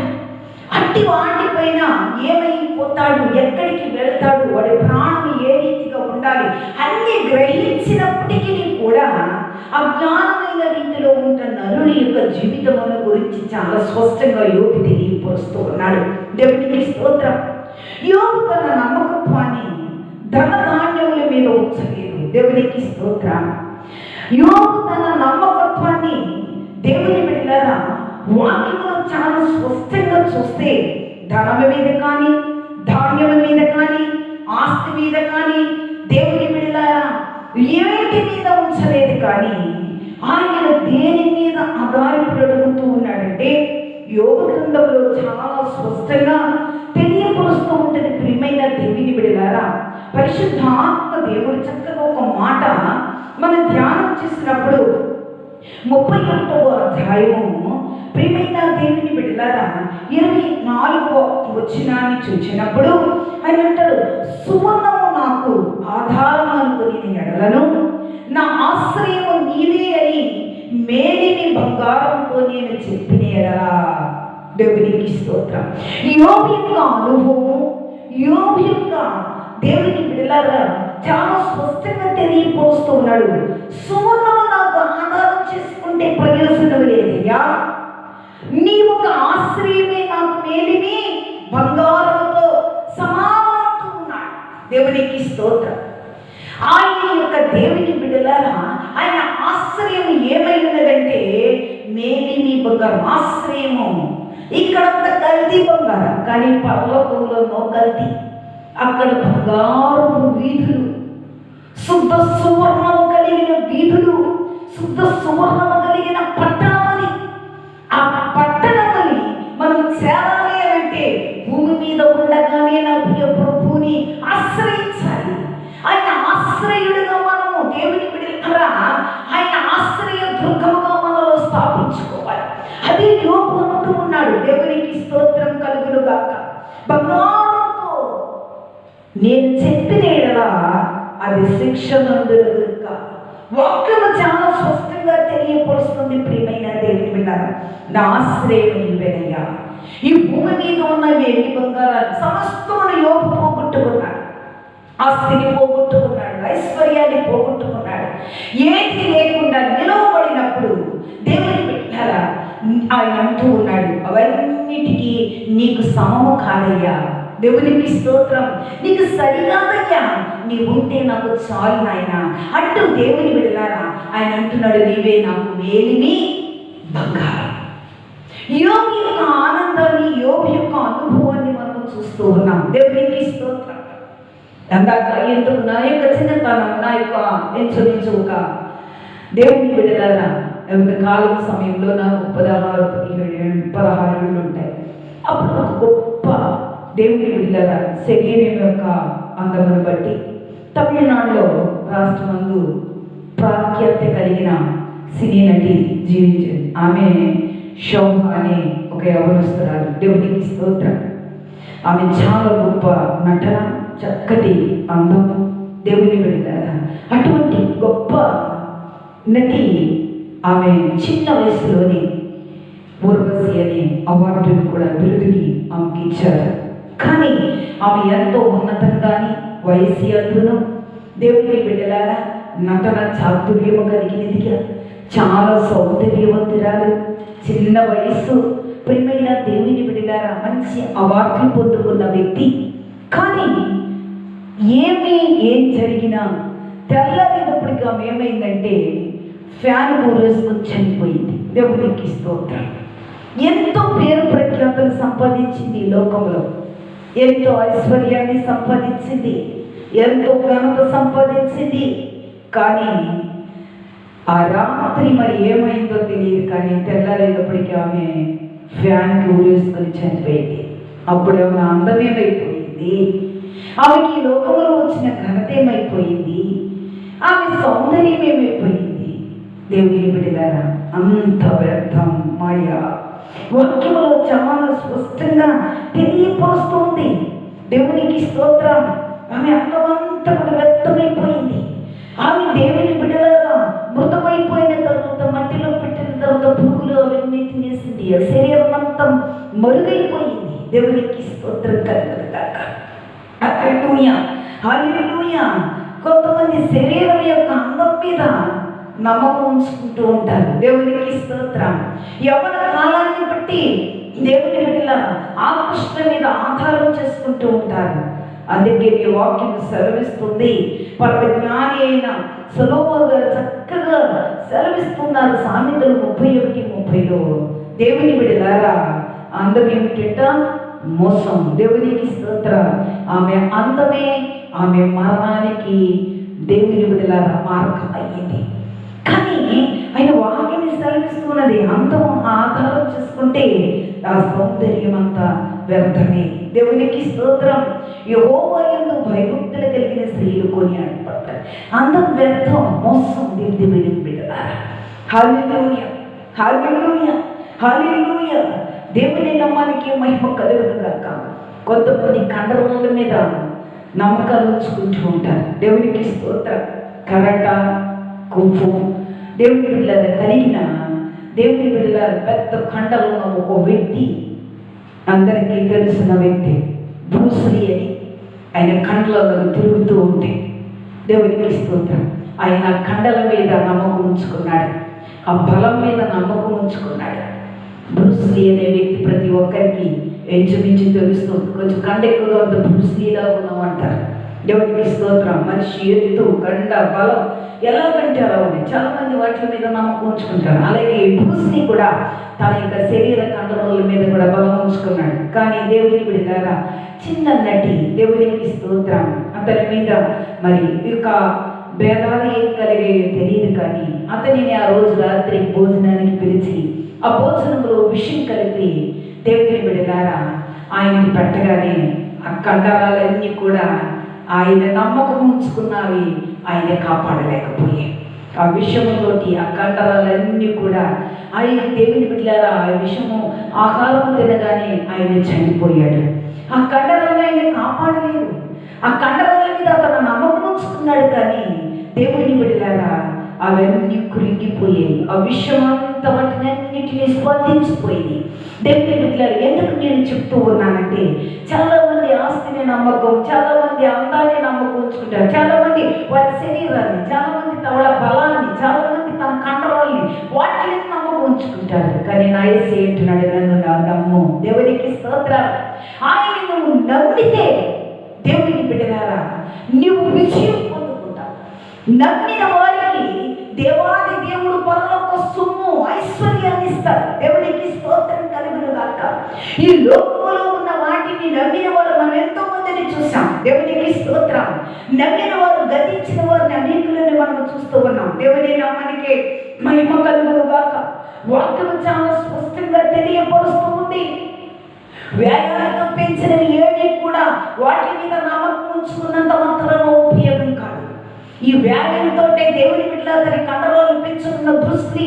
అట్టి వాటిపైన ఏమైపోతాడు, ఎక్కడికి వెళ్తాడు, వాడి ప్రాణం ఏ రీతిగా ఉండాలి అన్ని గ్రహించినప్పటికీ కూడా అజ్ఞానమైన రీతిలో ఉంటున్న నరుని యొక్క జీవితముల గురించి చాలా స్పష్టంగా యోబు తెలియపరుస్తూ ఉన్నాడు. దేవునికి స్తోత్రం. యోబు తన నమ్మకత్వాన్ని ధనధాన్యముల మీద ఉంచలేదు. దేవునికి స్తోత్రం. యోబు తన నమ్మకత్వాన్ని దేవుని బిడ్డలారా వాక్యములో చాలా స్పష్టంగా చూస్తే ధనము మీద కానీ, ధాన్యము మీద కానీ, ఆస్తి మీద కానీ దేవుని బిడ్డలారా ఏటి మీద ఉంచలేదు. కానీ ఆయన దేని మీద ఆధారపడి అడుగుతూ ఉన్నాడంటే యోబు గ్రంథంలో చాలా స్పష్టంగా తెలియపరుస్తూ ఉంటుంది. ప్రియమైన దేవుని బిడ్డలారా, పరిశుద్ధాత్మ దేవుడు చక్కగా ఒక మాట మనం ధ్యానం చేసినప్పుడు 31వ అధ్యాయము ప్రియమైన దేవుని బిడ్డలారా 24వ వచనాన్ని చూసినప్పుడు ఆయన అంటాడు, సువర్ణము నాకు ఆధారం అనుకుని ఎడలను, నా ఆశ్రయము నీవే అని మేలిమి బంగారంతో నేను చెప్పిన ఎడలా. దేవునికి స్తోత్రం. యోబు యొక్క అనుభవం, యోబు యొక్క దేవుని బిడ్డలారా చాలా స్పష్టంగా తెలియపోస్తూ ఉన్నాడు. సువర్ణము నాకు ఆధారం చేసుకుంటే ప్రయోజనం లేదయ్యా, నీ ఒక ఆశ్రయమే నాకు మేలిమి బంగారంతో సమానంతో ఉన్నాడు. దేవునికి స్తోత్రం. ఆయన యొక్క దేవుని బిడ్డలారా ఆయన ఆశ్రయం ఏమై ఉన్నదంటే మేలిమి బంగారం. ఆశ్రయము ఇక్కడంత కల్తీ బంగారం, కానీ పర్లోకంలో నో కల్తీ. అక్కడ బంగారపు వీధులు, శుద్ధ సువర్ణము కలిగిన వీధులు, శుద్ధ సువర్ణము కలిగిన పట్టణమని. ఆ పట్టణమని మనం చేరాలి అంటే భూమి మీద ఉండగానే నా ప్రియ ప్రభువుని ఆశ్రయించాలి. ఆయన ఆశ్రయుడిగా మనము దేవుని బిడ్డలారా ఆయన ఆశ్రయ దుర్గముగా మనలో స్థాపించుకోవాలి. అది యోబు అంటూ ఉన్నాడు. దేవునికి స్తోత్రం కలుగును గాక. బంగారంతో నేను చెప్పిన ఎడలా అది శిక్ష నందును గాక. వాక్యము చాలా స్పష్టంగా తెలియపరుస్తుంది. ప్రియమైన దేవుని బిడ్డలారా, నా ఆశ్రయం నీవేనయ్యా. ఈ భూమి మీద ఉన్న వెండి బంగారాలు సమస్తమును యోబు పోగొట్టుకున్నాడు. ఆస్తిని పోగొట్టుకున్నాడు, ఐశ్వర్యాన్ని పోగొట్టుకున్నాడు. ఏది లేకుండా నిలవబడినప్పుడు దేవుని బిడ్డలారా ఆయన అంటూ ఉన్నాడు, అవన్నిటికీ నీకు సమము కాదయ్యా. దేవునికి స్తోత్రం. నీకు సరికాదయ్యా, నీ ఉంటే నాకు చాలు నాయన అంటూ దేవుని బిడ్డలారా ఆయన అంటున్నాడు, నీవే నాకు మేలిమి బంగారం. యోబు యొక్క ఆనందాన్ని, యోబు యొక్క అనుభవాన్ని మనం చూస్తూ ఉన్నాం. దేవునికి స్తోత్రం. అందాక ఎందుకు నా యొక్క చిన్నతనం, నా యొక్క ఎంచుక దేవుని బిడ్డలారా కాలం సమయంలో నాకు 16 ఏళ్ళు ఉంటాయి. అప్పుడు ఒక గొప్ప దేవుని బిడ్డలారా శరీరం యొక్క అందమును బట్టి తమిళనాడులో రాష్ట్రమందు ప్రాఖ్యాత కలిగిన సినీ నటి జీవించింది. ఆమె శోభ అనే ఒక యవనస్తురాలు. దేవునికి స్తోత్రం. ఆమె చాలా గొప్ప నటన, చక్కటి అందం. దేవుని బిడ్డలారా అటువంటి గొప్ప నటి ఆమె చిన్న వయసులోనే ఊర్వశి అనే అవార్డును కూడా బిరుదుని ఆమెకి ఇచ్చారు. కానీ ఆమె ఎంతో ఉన్నతంగాని వయసు అందును దేవుని బిడ్డలారా నటన చాతుర్యము కలిగినదిగా చాలా సౌందర్యవంతురాలు, చిన్న వయస్సు. ప్రియమైన దేవుని బిడ్డలారా మంచి అవార్డులు పొందుకున్న వ్యక్తి. కానీ ఏం జరిగినా తెల్లవేటప్పటికి ఆమె ఏమైందంటే ఫ్యాన్ ఊరేసుకొని చనిపోయింది. దేవునికి స్తోత్రం. ఎంతో పేరు ప్రఖ్యాతలు సంపాదించింది ఈ లోకంలో, ఎంతో ఐశ్వర్యాన్ని సంపాదించింది, ఎంతో ఘనత సంపాదించింది. కానీ ఆ రాత్రి మరి ఏమైందో తెలియదు, కానీ తెల్లారేటప్పటికీ ఆమె ఫ్యాన్కి ఊరేసుకొని చనిపోయింది. అప్పుడు ఆమె అందమేమైపోయింది, ఆమెకి ఈ లోకంలో వచ్చిన ఘనత ఏమైపోయింది, ఆమె సౌందర్యం ఏమైపోయింది. దేవుని బిడ్డలారా అంత వ్యర్థం, మాయ. వాక్యములో చాలా స్పష్టంగా తెలియపరుస్తుంది. దేవునికి స్తోత్రం. ఆమె అందమంతా కూడా వ్యక్తమైపోయింది. ఆమె దేవుని బిడ్డలాగా మృతమైపోయిన తర్వాత మట్టిలో పెట్టిన తర్వాత పురుగులు అవన్నీ తినేసింది. ఆ శరీరం అంతా మరుగైపోయింది. దేవునికి స్తోత్రం కలుగుగాక. హల్లెలూయా, హల్లెలూయా. కొంతమంది శరీరం యొక్క అందం మీద నమ్మకం ఉంచుకుంటూ ఉంటారు. దేవునికి స్తోత్రం. యవ్వన కాలాన్ని బట్టి దేవుని బిడ్డల ఆకృష్ణ మీద ఆధారం చేసుకుంటూ ఉంటారు. అందుకే ఈ వాక్యం సెలవిస్తుంది. పరమ జ్ఞాని అయిన సొలొమోను గారు చక్కగా సెలవిస్తున్నారు. సామెతలు 31:30లో దేవుని బిడ్డలారా, అందం ఏమిటంట? మోసం. దేవునికి స్తోత్రం. ఆమె అందమే ఆమె మరణానికి దేవుని బిడ్డలారా మార్గం అయ్యింది. కానీ ఆయన వాక్యం సెలవిస్తున్నది, అందం ఆధారం చేసుకుంటే ఆ సౌందర్యం అంతా వ్యర్థమే. దేవునికి స్తోత్రం. యెహోవా యందు భయభక్తులు కలిగిన స్త్రీలు కొనియాడబడతారు. అందం వ్యర్థం, మోసం. దేవుని బిడ్డలారా, హల్లెలూయా, హల్లెలూయా, హల్లెలూయా. దేవుని నామానికి మహిమ కలుగునుగాక. కొంతమంది కండరాల మీద నమ్మకాలు ఉంచుకుంటూ ఉంటారు. దేవునికి స్తోత్రం. కరాట, కుంఫు. దేవుని బిడ్డల కలిగిన దేవుని బిడ్డల పెద్ద కండలు ఉన్న ఒక వ్యక్తి, అందరికీ తెలిసిన వ్యక్తి బ్రూస్ లీ అని. ఆయన కండలలో తిరుగుతూ ఉంటే దేవునికి స్తోత్రం. ఆయన కండల మీద నమ్మకం ఉంచుకున్నాడు, ఆ బలం మీద నమ్మకం ఉంచుకున్నాడు. బ్రూస్ లీ అనే వ్యక్తి ప్రతి ఒక్కరికి ఎంచుమించి తెలుస్తుంది. కొంచెం కండ ఎక్కువగా ఉంటే బ్రూస్ లీలా ఉన్నామంటారు. దేవునికి స్తోత్రం. మనిషి ఎత్తు, కండ, బలం ఎలాగంటే అలా ఉంది. చాలా మంది వాటి మీద నమ్మకం ఉంచుకుంటారు. అలాగే బ్రూస్ లీ కూడా తన యొక్క శరీర కండరాల మీద కూడా బలం ఉంచుకున్నాడు. కానీ దేవుని బిడ్డలారా, చిన్న నటి, దేవునికి స్తోత్రం, అతని మీద మరి యొక్క భేదాలు ఏం కలిగాయో తెలియదు. కానీ అతనిని ఆ రోజు రాత్రి భోజనానికి పిలిచి ఆ భోజనంలో విషయం కలిపి దేవుని బిడ్డలారా ఆయనకి పెట్టగానే ఆ కండరాలన్నీ కూడా ఆయన నమ్మకం ఉంచుకున్నవి ఆయన కాపాడలేకపోయాయి. ఆ విషముతోటి ఆ కండరాలన్నీ కూడా ఆయన దేవుని బిడ్డలారా ఆ విషము ఆహారం తినగానే ఆయన చనిపోయాడు. ఆ కండరాలు ఆయన కాపాడలేదు. ఆ కండరాల మీద అతను నమ్మకం ఉంచుకున్నాడు. కానీ దేవుని బిడ్డలారా అవన్నీ కురిగిపోయాయి. ఆ విషయం అంతా వాటినన్నిటినీ స్పందించిపోయింది. దేవుని బిడ్డలారా, ఎందుకు నేను చెప్తూ ఉన్నానంటే, చాలా మంది ఆస్తిని నమ్మకం, చాలా మంది అందాన్ని నమ్మకం ఉంచుకుంటారు, చాలా మంది వారి శరీరాన్ని, చాలా మంది తమ బలాన్ని, చాలా మంది తమ కండరాల్ని వాటిని నమ్మకం ఉంచుకుంటారు. కానీ నా యేసు ఏంటున్నాడు? నన్ను నమ్ము. దేవునికి స్తోత్రం. ఆయన నువ్వు నమ్మితే దేవునికి బిడ్డలారా నువ్వు విజయం పొందుకుంటావు. నమ్మిన వారికి దేవాది దేవుడు పరలోక సొమ్ము, ఐశ్వర్యాన్ని ఇస్తారు. దేవునికి స్తోత్రం కలుగునుగాక. ఈ లోకంలో ఉన్న వాటిని నమ్మిన వారు మనం ఎంతో మందిని చూసాం. దేవునికి స్తోత్రం. నమ్మిన వారు, గతించిన వారిని అనేకులను మనం చూస్తూ ఉన్నాం. దేవుని నామానికి మహిమ కలుగునుగాక. వాక్యం చాలా స్పష్టంగా తెలియపరుస్తూ ఉంది. వ్యాయాలతో పెంచినవి ఏవి కూడా వాటి మీద నమ్మకం ఉంచుకున్నంత మాత్రాన ఉపయోగం కాదు. ఈ వ్యాయామంతో దేవుని బిడ్డల తన కండరాలు పెంచుకున్న దృష్టి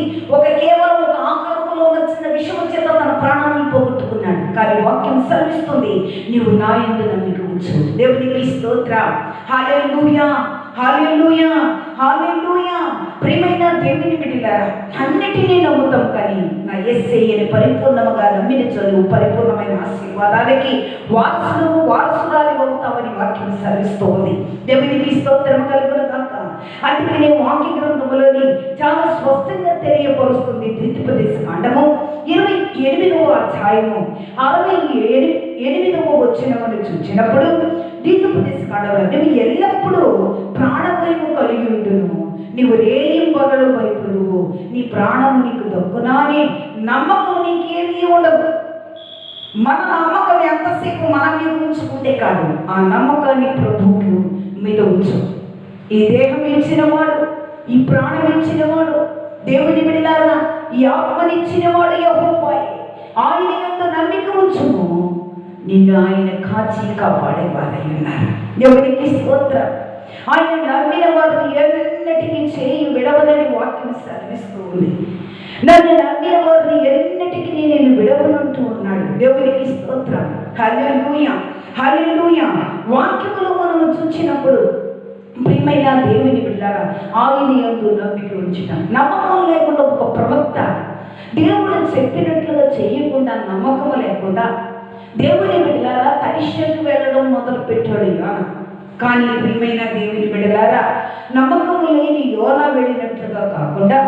కేవలం ఒక ఆకారంలో వచ్చిన విషయం చేత తన ప్రాణాన్ని పోగొట్టుకున్నాడు. కానీ వాక్యం సెలవిస్తుంది, నీవు నా యందు నమ్మిక ఉంచు. దేవునికి స్తోత్రం. హల్లెలూయా, హల్లెలూయా, హల్లెలూయా. ప్రియమైన దేవుని బిడ్డలారా, అన్నిటినీ నమ్ముతాం. కానీ నా యేసయ్యని పరిపూర్ణముగా నమ్మిన చదువు పరిపూర్ణమైన ఆశీర్వాదానికి వారసురాలి అవుతామని వాక్యం సెలవిస్తోంది. దేవునికి స్తోత్రం కలుగునుగాక. అందుకనే వాక్య గ్రంథములోని చాలా స్పష్టంగా తెలియపరుస్తుంది. ద్వితీయోపదేశ కాండము 28వ అధ్యాయము 68వ వచనమును చూచినప్పుడు, ద్వితీయోపదేశ కాండములో నువ్వు ఎల్లప్పుడూ ప్రాణభయము కలిగి ఉండును, నీవు రేయింబగలు భయపడువు, నీ ప్రాణము నీకు దక్కునా అని నమ్మకం నీకేమీ ఉండదు. మన నమ్మకం ఎంతసేపు మన మీద ఉంచుకుంటే కాదు, ఆ నమ్మకాన్ని ప్రభువు మీద ఉంచు. ఈ దేహం ఇచ్చినవాడు, ఈ ప్రాణం ఇచ్చినవాడు దేవుని బిడ్డలారా, ఈ ఆత్మనిచ్చినవాడు యెహోవాయే. ఆయన యందు నమ్మిక ఉంచుము, నిన్ను ఆయన కాచి కాపాడే వారై ఉన్నారు. దేవునికి స్తోత్రం. ఆయన నమ్మిన వారు ఎన్నటికీ చేయి విడవదని వాక్యం సెలవిస్తూ ఉంది. నన్ను నమ్మిన వారిని ఎన్నటికీ నేను విడవనంటూ ఉన్నాడు. దేవునికి స్తోత్రం. హల్లెలూయా, హల్లెలూయా. వాక్యములో మనము చూసినప్పుడు ప్రియమైన దేవుని బిడ్డలారా, ఆయన యందు నమ్మిక ఉంచటం. నమ్మకం లేకుండా ఒక ప్రవక్త దేవుడు చెప్పినట్లుగా చేయకుండా, నమ్మకం లేకుండా దేవుని బిడ్డలారా తరిష్యకు వెళ్ళడం మొదలు పెట్టాడు యోన. కానీ ప్రియమైన దేవుని బిడ్డలారా, నమ్మకం లేని యోన వెళ్ళినట్లుగా కాకుండా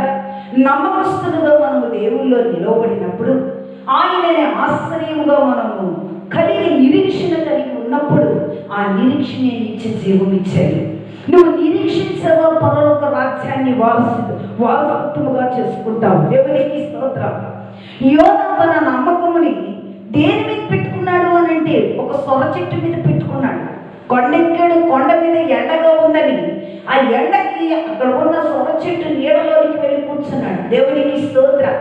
నమ్మకస్తులుగా మనము దేవుల్లో నిలవబడినప్పుడు, ఆయనని ఆశ్చర్యముగా మనము కలిగి నిరీక్షణ కలిగి ఉన్నప్పుడు ఆ నిరీక్షణ నిత్య జీవం ఇచ్చాడు. నువ్వు నిరీక్షించగా పరలోక రాజ్యాన్ని వారసత్వముగా చేసుకుంటావు. దేవునికి స్తోత్రం. యోన తన నమ్మకముని దేని మీద పెట్టుకున్నాడు అని అంటే, ఒక సొర చెట్టు మీద పెట్టుకున్నాడు. కొండెక్కాడు, కొండ మీద ఎండగా ఉందని ఆ ఎండకి అక్కడ ఉన్న సొర చెట్టు నీడలోనికి వెళ్ళి కూర్చున్నాడు. దేవునికి స్తోత్రం.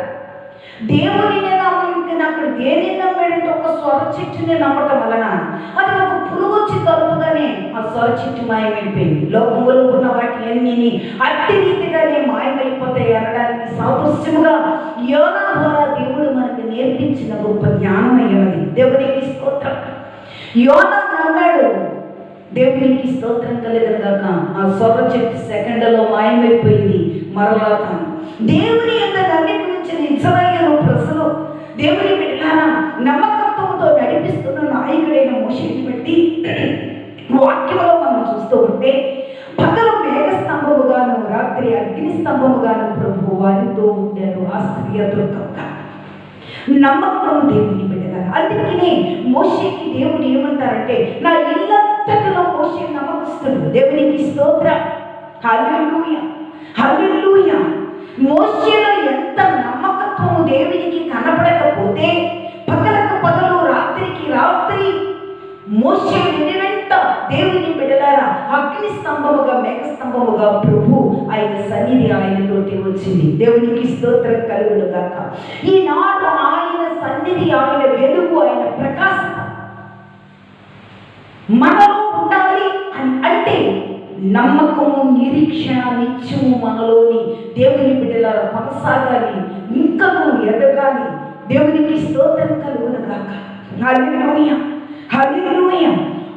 దేవుడిని నమ్మకం అక్కడ దేని నమ్మాడంటే ఒక సొర చెట్టుని నమ్మటం వలన అది ఒక పురుగు వచ్చి తలుపుగానే ఆ సొర చెట్టు మాయమైపోయింది. లోకంలో ఉన్న వాటి అన్నీ అట్టి రీతిగానే మాయమైపోతాయి అనడానికి సాదృశ్యముగా యోనా ద్వారా దేవుడు మనకు నేర్పించిన గొప్ప జ్ఞానమయ్యది. దేవునికి స్తోత్రం. యోనా నమ్మాడు, దేవునికి స్తోత్రం కలుగుగాక. ఆ సొర చెట్టు సెకండ్లో మాయమైపోయింది. మరలా తాను దేవుని యొక్క నమ్మిక నుంచి ఇశ్రాయేలు ప్రజలు దేవుని బిడ్డలారా నమ్మకత్వంతో నడిపిస్తున్న నాయకుడైన మోషేని బట్టి వాక్యంలో మనం చూస్తూ ఉంటే, పగలు మేఘ స్తంభముగాను రాత్రి అగ్ని స్తంభముగాను ప్రభు వారితో ఉండారు. ఆశ్చర్య దుర్గంగా నమ్మకం దేవుని బిడ్డలారా. అందుకనే మోషేకి దేవుడు ఏమంటారంటే, నా ఇల్లంతటిలో మోషే నమ్మకస్తుడు. దేవునికి స్తోత్రం. హల్లెలూయా, హల్లెలూయా. మోషేలో ఎంత నమ్మకత్వము దేవునికి కనపడకపోతే, పగలకు పగలు రాత్రికి రాత్రి మోషే వెంట దేవుని బిడ్డలారా అగ్ని స్తంభముగా మేఘ స్తంభముగా ప్రభు ఆయన సన్నిధి ఆయనతోటి వచ్చింది. దేవునికి స్తోత్రం కలుగును గాక. ఈనాడు ఆయన సన్నిధి, ఆయన వెలుగు, ఆయన ప్రకాశం మనలో ఉండాలి అంటే నమ్మకము, నిరీక్షణ నిత్యము మనలోని దేవుని బిడ్డలారా కొనసాగాలి, ఇంకా ఎదగాలి. దేవునికి స్తోత్రం కలుగును గాక. హల్లెలూయా, హల్లెలూయా.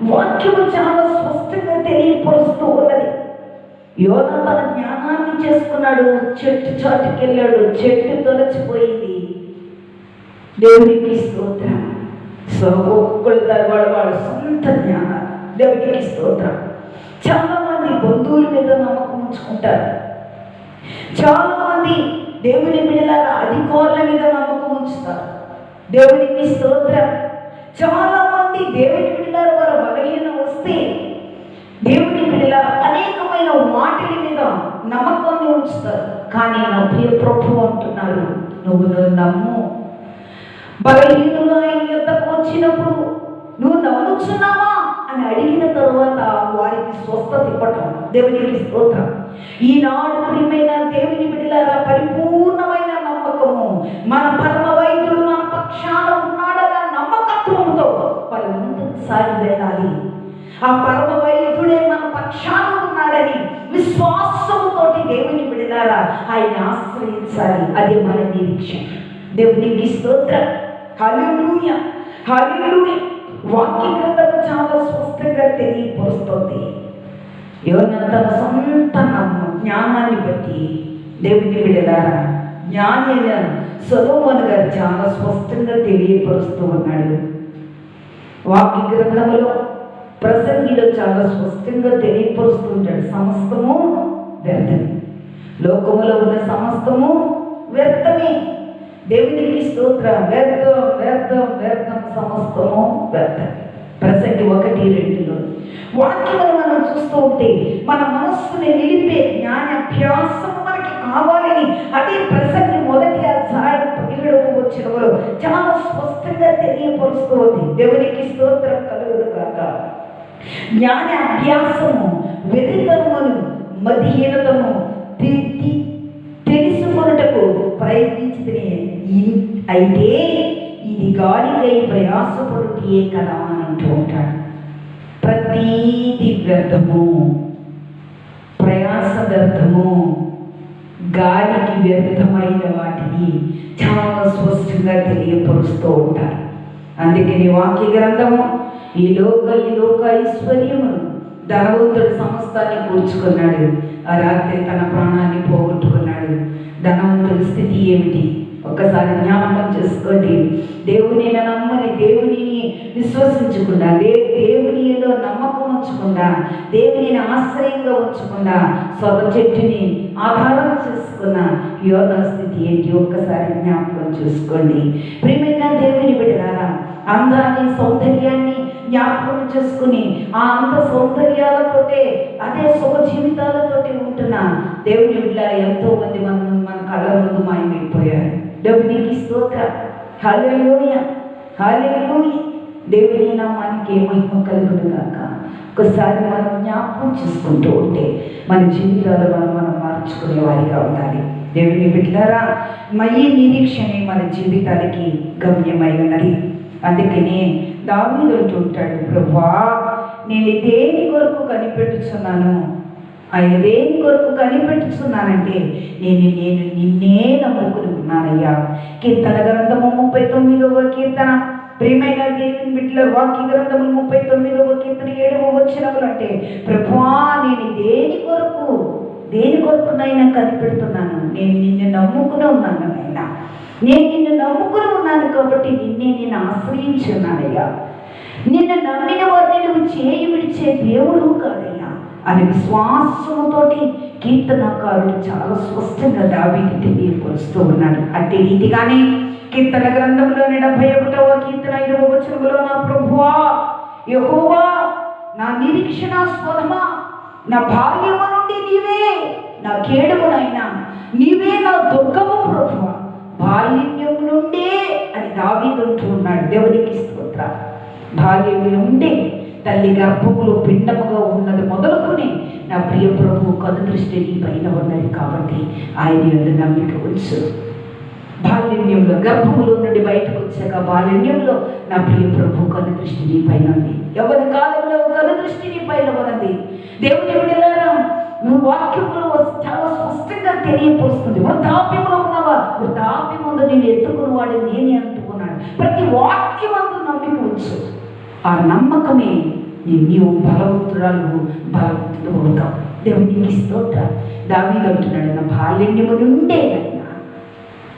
వాక్యము చాలా స్పష్టంగా తెలియపరుస్తూ ఉన్నది. యోన తన జ్ఞానాన్ని చేసుకున్నాడు. చెట్టు చాటుకి వెళ్ళాడు, చెట్టు తొలచిపోయింది. దేవునికి స్తోత్రం. ఒక్కొక్కడు వాడు సొంత జ్ఞానాలు. దేవునికి స్తోత్రం. చాలా మంది బంధువుల మీద నమ్మకం ఉంచుకుంటారు. చాలా మంది దేవుని బిడ్డలారా అధికారుల మీద నమ్మకం ఉంచుతారు. దేవునికి స్తోత్రం. చాలా మంది దేవుని బిడ్డలారా వారు బలహీన వస్తే దేవుని బిడ్డలారా అనేకమైన వాటిల మీద నమ్మకాన్ని ఉంచుతారు. కానీ నా ప్రియ ప్రభు అంటున్నారు, నువ్వు నమ్ము. బలహీనులు ఆయన యొద్దకు వచ్చినప్పుడు నువ్వు నమ్ముచున్నావా అని అడిగిన తరువాత వారికి స్వస్థత ఇవ్వటం. దేవునికి స్తోత్రం. ఈనాడు ప్రియమైన దేవుని బిడ్డలారా పరిపూర్ణమైన నమ్మకము, మన పరమ వైద్యుడు మన పక్షాన ఉన్నాడన్న నమ్మకత్వంతో వారి ముందుకు సాగి వెళ్ళాలి. ఆ పరమ వైద్యుడే మన పక్షాన ఉన్నాడని విశ్వాసముతోటి దేవుని బిడ్డలారా ఆయన ఆశ్రయించాలి. అది మన నిరీక్షణ. దేవునికి స్తోత్రం. హల్లెలూయా, హల్లెలూయా. వాక్య గ్రంథము చాలా స్పష్టంగా తెలియపరుస్తుంది. యోన తన సొంత జ్ఞానాన్ని బట్టి దేవుని బిడ్డలారా జ్ఞాని అయిన సొలొమోను గారు చాలా స్పష్టంగా తెలియపరుస్తూ ఉన్నాడు. వాక్య గ్రంథములో ప్రసంగిలో చాలా స్పష్టంగా తెలియపరుస్తూ ఉంటాడు. సమస్తము వ్యర్థమే, లోకములో ఉన్న సమస్తము వ్యర్థమే. దేవునికి స్తోత్రం. వ్యర్థం, వ్యర్థం, వ్యర్థం, సమస్తము వ్యర్థం. ప్రసంగి 1:2 వాక్యములు మనం చూస్తూ ఉంటే మన మనస్సుని నిలిపే జ్ఞానాభ్యాసం మనకి కావాలని అదే ప్రసంగి 1:17 చాలా స్పష్టంగా తెలియపరుస్తూ ఉంది. దేవునికి స్తోత్రం కలుగును గాక. జ్ఞానాభ్యాసము వెరితనమును మతిహీనతను తెలుసుకొనుటకు ప్రయత్నించితే అయితే ఇది గాలికై ప్రయాసపడుటే కదా అని అంటూ ఉంటాడు. ప్రతీది వ్యర్థము. దేవునికి స్తోత్రం. హల్లెలూయా, హల్లెలూయా. వాక్య గ్రంథములో ప్రసంగి 1:17 వాక్య గ్రంథములో 1:17 వాక్య గ్రంథములో 1:17 వాక్య గ్రంథములో 1:17 ప్రతీది వ్యర్థము. సందర్భము గాలికి వ్యర్థమైన వాటిని చాలా స్పష్టంగా తెలియపరుస్తూ ఉంటారు. అందుకని వాక్య గ్రంథము ఈ లోక ఐశ్వర్యమును ధనవంతుడు సమస్తాన్ని కూర్చుకున్నాడు, ఆ రాత్రి తన ప్రాణాన్ని పోగొట్టుకున్నాడు. ధనవంతుడి స్థితి ఏమిటి? ఒక్కసారి జ్ఞాపకం చేసుకోండి. దేవుని నమ్మని, దేవునిని విశ్వసించకుండా, దేవునిలో నమ్మకం ఉంచకుండా, దేవునిని ఆశ్రయంగా ఉంచకుండా సొంత చెట్టుని ఆధారం చేసుకున్న యోగ స్థితి ఏంటి? ఒక్కసారి జ్ఞాపకం చేసుకోండి. ప్రియమైన దేవుని బిడ్డలారా, అందాన్ని సౌందర్యాన్ని జ్ఞాపకం చేసుకుని ఆ అంత సౌందర్యాలతోటే అదే సుఖ జీవితాలతోటి ఉంటున్న దేవుని బిడ్డలారా ఎంతో మంది మన కళ్ళ ముందు మాయమైపోయారు. దేవునికి స్తోత్రం. హల్లెలూయా, హల్లెలూయా. దేవుని నామానికి మహిమ కలుగును గాక. ఒకసారి మనం జ్ఞాపకం చేసుకుంటూ ఉంటే మన జీవితాలను మనం మార్చుకునే వారిగా ఉండాలి. దేవుని బిడ్డలారా, మయి నిరీక్షణే మన జీవితానికి గమ్యమై ఉన్నది. అందుకనే దావీదు అంటుంటాడు, ప్రభువా నేను దేని కొరకు కనిపెట్టుచున్నాను? ఆయన దేని కొరకు కనిపెట్టుచున్నానంటే నేను నిన్నే నమ్ముకుని ఉన్నానయ్యా. కీర్తన గ్రంథము 39వ కీర్తన. ప్రియమైన దేవుని బిడ్డల వాక్య గ్రంథము 39వ కీర్తన 7వ వచనములు అంటే, ప్రభువా నేను దేని కొరకునైనా కనిపెడుతున్నాను? నేను నిన్ను నమ్ముకుని ఉన్నాను నాయనా. నేను నిన్ను నమ్ముకుని ఉన్నాను కాబట్టి నేను ఆశ్రయించున్నానయ్యా. నిన్ను నమ్మిన వారిని నువ్వు చేయి విడిచే దేవుడు కాదయ్యా అని విశ్వాసముతోటి కీర్తనకారుడు చాలా స్పష్టంగా దావీదుకి తెలియపరుస్తూ ఉన్నాడు. అట్టి రీతిగానే కీర్తన గ్రంథంలోని 71వ కీర్తన 5వ వచనములో, నా ప్రభువా యెహోవా నా నిరీక్షణాస్పదమా, నా బాల్యము నుండి నీవే నా కేడమునైనా, నీవే నా దుర్గము ప్రభువా, బాల్యము నుండే అని దావీదు అంటూ ఉన్నాడు. దేవునికి స్తోత్రం. బాల్యము నుండి తల్లి గర్భములో పిండముగా ఉన్నది మొదలుకొని నా ప్రియ ప్రభువు కనుదృష్టి నీ పైన ఉన్నది కాబట్టి ఆయన యందు నమ్మిక ఉంచు. బాల్యంలో గర్భములో నుండి బయటకు వచ్చాక బాల్యంలో నా ప్రియ ప్రభు కనుదృష్టి నీ పైన ఉంది. ఎవరి కాలంలో కనుదృష్టి నీ పైన ఉన్నది. దేవుని బిడ్డలారా, నువ్వు వాక్యంలో చాలా స్పష్టంగా తెలియపరుస్తుంది. వృద్ధాప్యంలో ఉన్నవా? వృద్ధాప్యముందు నేను ఎత్తుకున్న వాడు నేనే అంటుకున్నాడు. ప్రతి వాక్యమందు నమ్మిక ఉంచు. ఆ నమ్మకమే నీవు బలవంతుడు అవుతావు. దేవునికి స్తోత్రం. దావీదు అంటున్నాడు, నా బాల్యము నుండే అయినా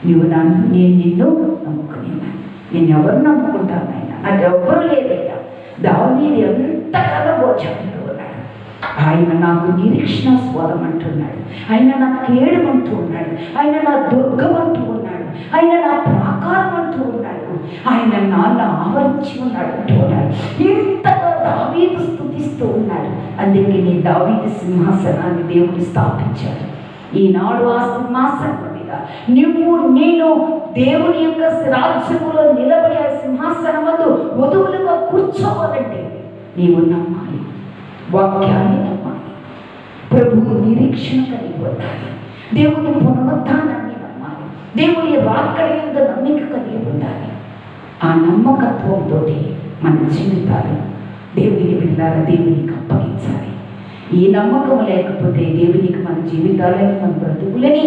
నేను నిన్ను నమ్ముకున్నాను. నేను ఎవరు నమ్ముకుంటాను ఆయన? నాకు ఎవరు లేదయ్యా. దావీదు ఎంతగానో బోధిస్తూ ఉన్నాడు. ఆయన నాకు నిరీక్షణ స్వరం అంటున్నాడు. ఆయన నా కేడము అంటూ ఉన్నాడు. ఆయన నా దుర్గం అంటూ ఉన్నాడు. ఆయన నా ప్రాకారం అంటూ ఉన్నాడు. ఆయన నాన్న ఆవరించి ఉన్నాడు అంటూ ఉన్నాడు. ఇంతగా దావీదు స్తుతిస్తూ ఉన్నాడు. అందుకే దావీదు సింహాసనాన్ని దేవుడు స్థాపించాడు. ఈనాడు ఆ సింహాసనం మీద నేను దేవుని యొక్క రాజ్యములో నిలబడి ఆ సింహాసనం ముందు వధువులుగా కూర్చోవాలంటే నీవు నమ్మాలి, వాక్యాన్ని నమ్మాలి, ప్రభువు నిరీక్షణ కలిగి ఉండాలి, దేవుని పునరుద్ధానాన్ని నమ్మాలి, దేవుని రాకడ యందు నమ్మిక కలిగి ఉండాలి. ఆ నమ్మకత్వంతో మన జీవితాలను దేవుని బిడ్డలారా దేవునికి అప్పగించాలి. ఈ నమ్మకం లేకపోతే దేవునికి మన జీవితాలని, మన బ్రతుకులని,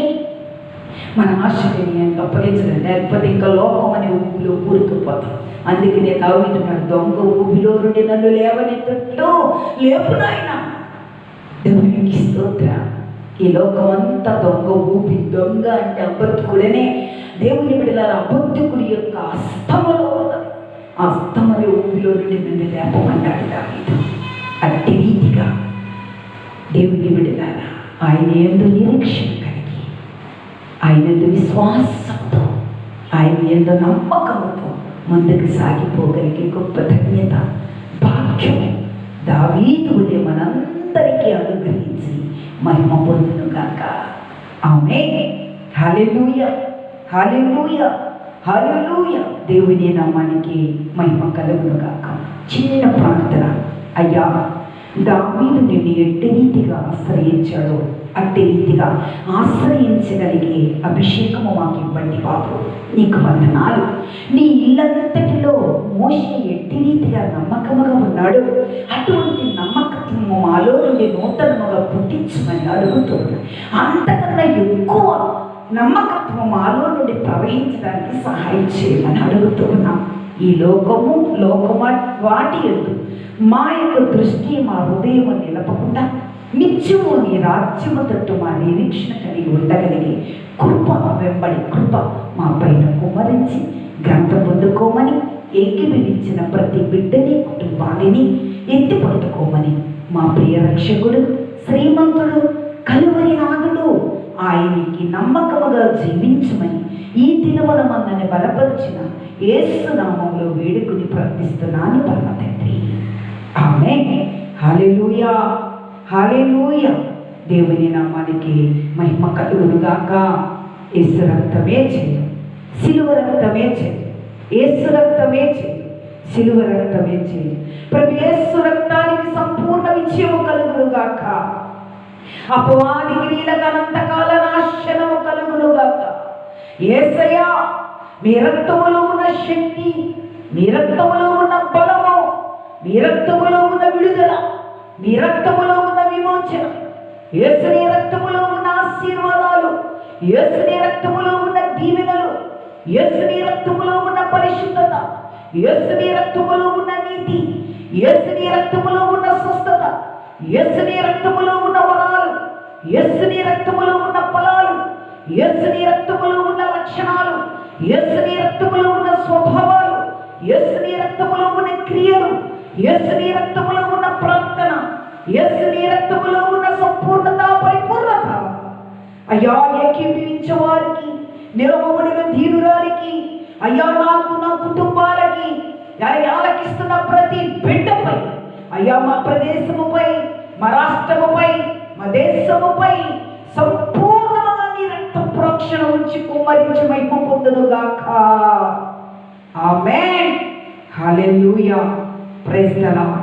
మన ఆశలని అప్పగించడం, లేకపోతే ఇంకా లోకం అనే ఊపిలో కూరుకుపోతాం. అందుకనే దావీదున్నాడు, దొంగ ఊపిలో నుండి నన్ను లేవనెత్తు లేపునాయన. దేవునికి స్తోత్రం. ఈ లోకం అంతా దొంగ ఊపి. దొంగ అంటే అబద్ధకుడనే. దేవుని బిడ్డలారా, అబద్ధకుడి యొక్క అస్తమలో ఉన్నది. ఆ అస్తమల ఊపిలో నుండి నన్ను లేపమన్నాడు దావీదు. అట్టి రీతిగా దేవుని బిడ్డలారా, ఆయన యందు నిరీక్షణ కలిగి, ఆయన యందు విశ్వాసంతో, ఆయన యందు నమ్మకంతో ముందుకు సాగిపోగలిగే గొప్ప ధన్యత, భాగ్యము దావీదు వలె మనందరికీ అనుగ్రహించి మహిమ పొందును గాక. ఆమేన్. హల్లెలూయా, హల్లెలూయా, హల్లెలూయా. దేవుని నామానికి మహిమ కలుగును గాక. చిన్న ప్రార్థన. అయ్యా, దావీదు నిన్ను ఎట్టి రీతిగా ఆశ్రయించాడో అట్టి రీతిగా ఆశ్రయించగలిగే అభిషేకము మాకు ఇవ్వండి బాబు. నీకు వందనాలు. నీ ఇల్లంతటిలో మోషే ఎట్టి రీతిగా నమ్మకముగా ఉన్నాడు, అటువంటి నమ్మకత్వము మాలో నుండి నూతనముగా పుట్టించమని అడుగుతున్నా. అంతకన్నా ఎక్కువ నమ్మకత్వం మాలో నుండి ప్రవహించడానికి సహాయం చేయమని అడుగుతున్నాం. ఈ లోకము వాటి యందు మా యొక్క దృష్టి, మా హృదయము నిలపకుండా నిత్యము నీ రాజ్యము తట్టు మా నిరీక్షణ కలిగి ఉండగలిగి కృప, వెంబడి కృప మా పైన కుమ్మరించి గంట పొందుకోమని, ఏకీభవించిన ప్రతి బిడ్డని, కుటుంబాన్ని ఎత్తి పట్టుకోమని మా ప్రియ రక్షకుడు, శ్రీమంతుడు, కలువరి నాథుడు ఆయనకి నమ్మకముగా జీవించమని ఈ దినమున మనల్ని బలపరిచిన యేసు నామములో వేడుకుని ప్రార్థిస్తున్నాను పరమ తండ్రి. ఆమేన్. హల్లెలూయా, హల్లెలూయా. దేవుని నామానికి మహిమ కలుగునుగాక. యేసు రక్తమే చేయం, సిలువ రక్తమే చేయం, యేసు రక్తమే చేయం, సిలువ రక్తమే చేయం. ప్రభు యేసు రక్తానికి సంపూర్ణ విజయము కలుగునుగాక. అపవాది క్రియలకు అనంతకాల నాశనము కలుగునుగాక. యేసయ్యా, మీ రక్తములో ఉన్న శక్తి, మీ రక్తములో ఉన్న బలము, మీ రక్తములో ఉన్న విడుదల, మీ రక్తములో ఉన్న విమోచన, యేసుని రక్తములో ఉన్న ఆశీర్వాదాలు, యేసుని రక్తములో ఉన్న దీవెనలు, యేసుని రక్తములో ఉన్న పరిశుద్ధత, యేసుని రక్తములో ఉన్న నీతి, యేసుని రక్తములో ఉన్న స్వస్థత, యేసుని రక్తములో ఉన్న వరాలు, యేసుని రక్తములో ఉన్న ఫలాలు, యేసుని రక్తములో ఉన్న లక్షణాలు, యేసుని రక్తములో ఉన్న స్వభావాలు, యేసుని రక్తములో ఉన్న క్రియలు, యేసుని రక్తములో ఉన్న ప్రార్థన, యేసుని రక్తములో ఉన్న సంపూర్ణత, పరిపూర్ణత. అయ్యా, ఏకీభవించే వారికి, నిలవబడిన దీనురాలికి, అయ్యా నాకు, నా కుటుంబాలకి, ఆలకిస్తున్న ప్రతి బిడ్డపై, అయ్యా మా ప్రదేశముపై, మా రాష్ట్రముపై, మా దేశముపై సంపూర్ణంగా నీ రక్త ప్రోక్షణ ఉంచి కుమ్మరించి మహిమ పొందునుగాక. Amen. Hallelujah. Praise the lord.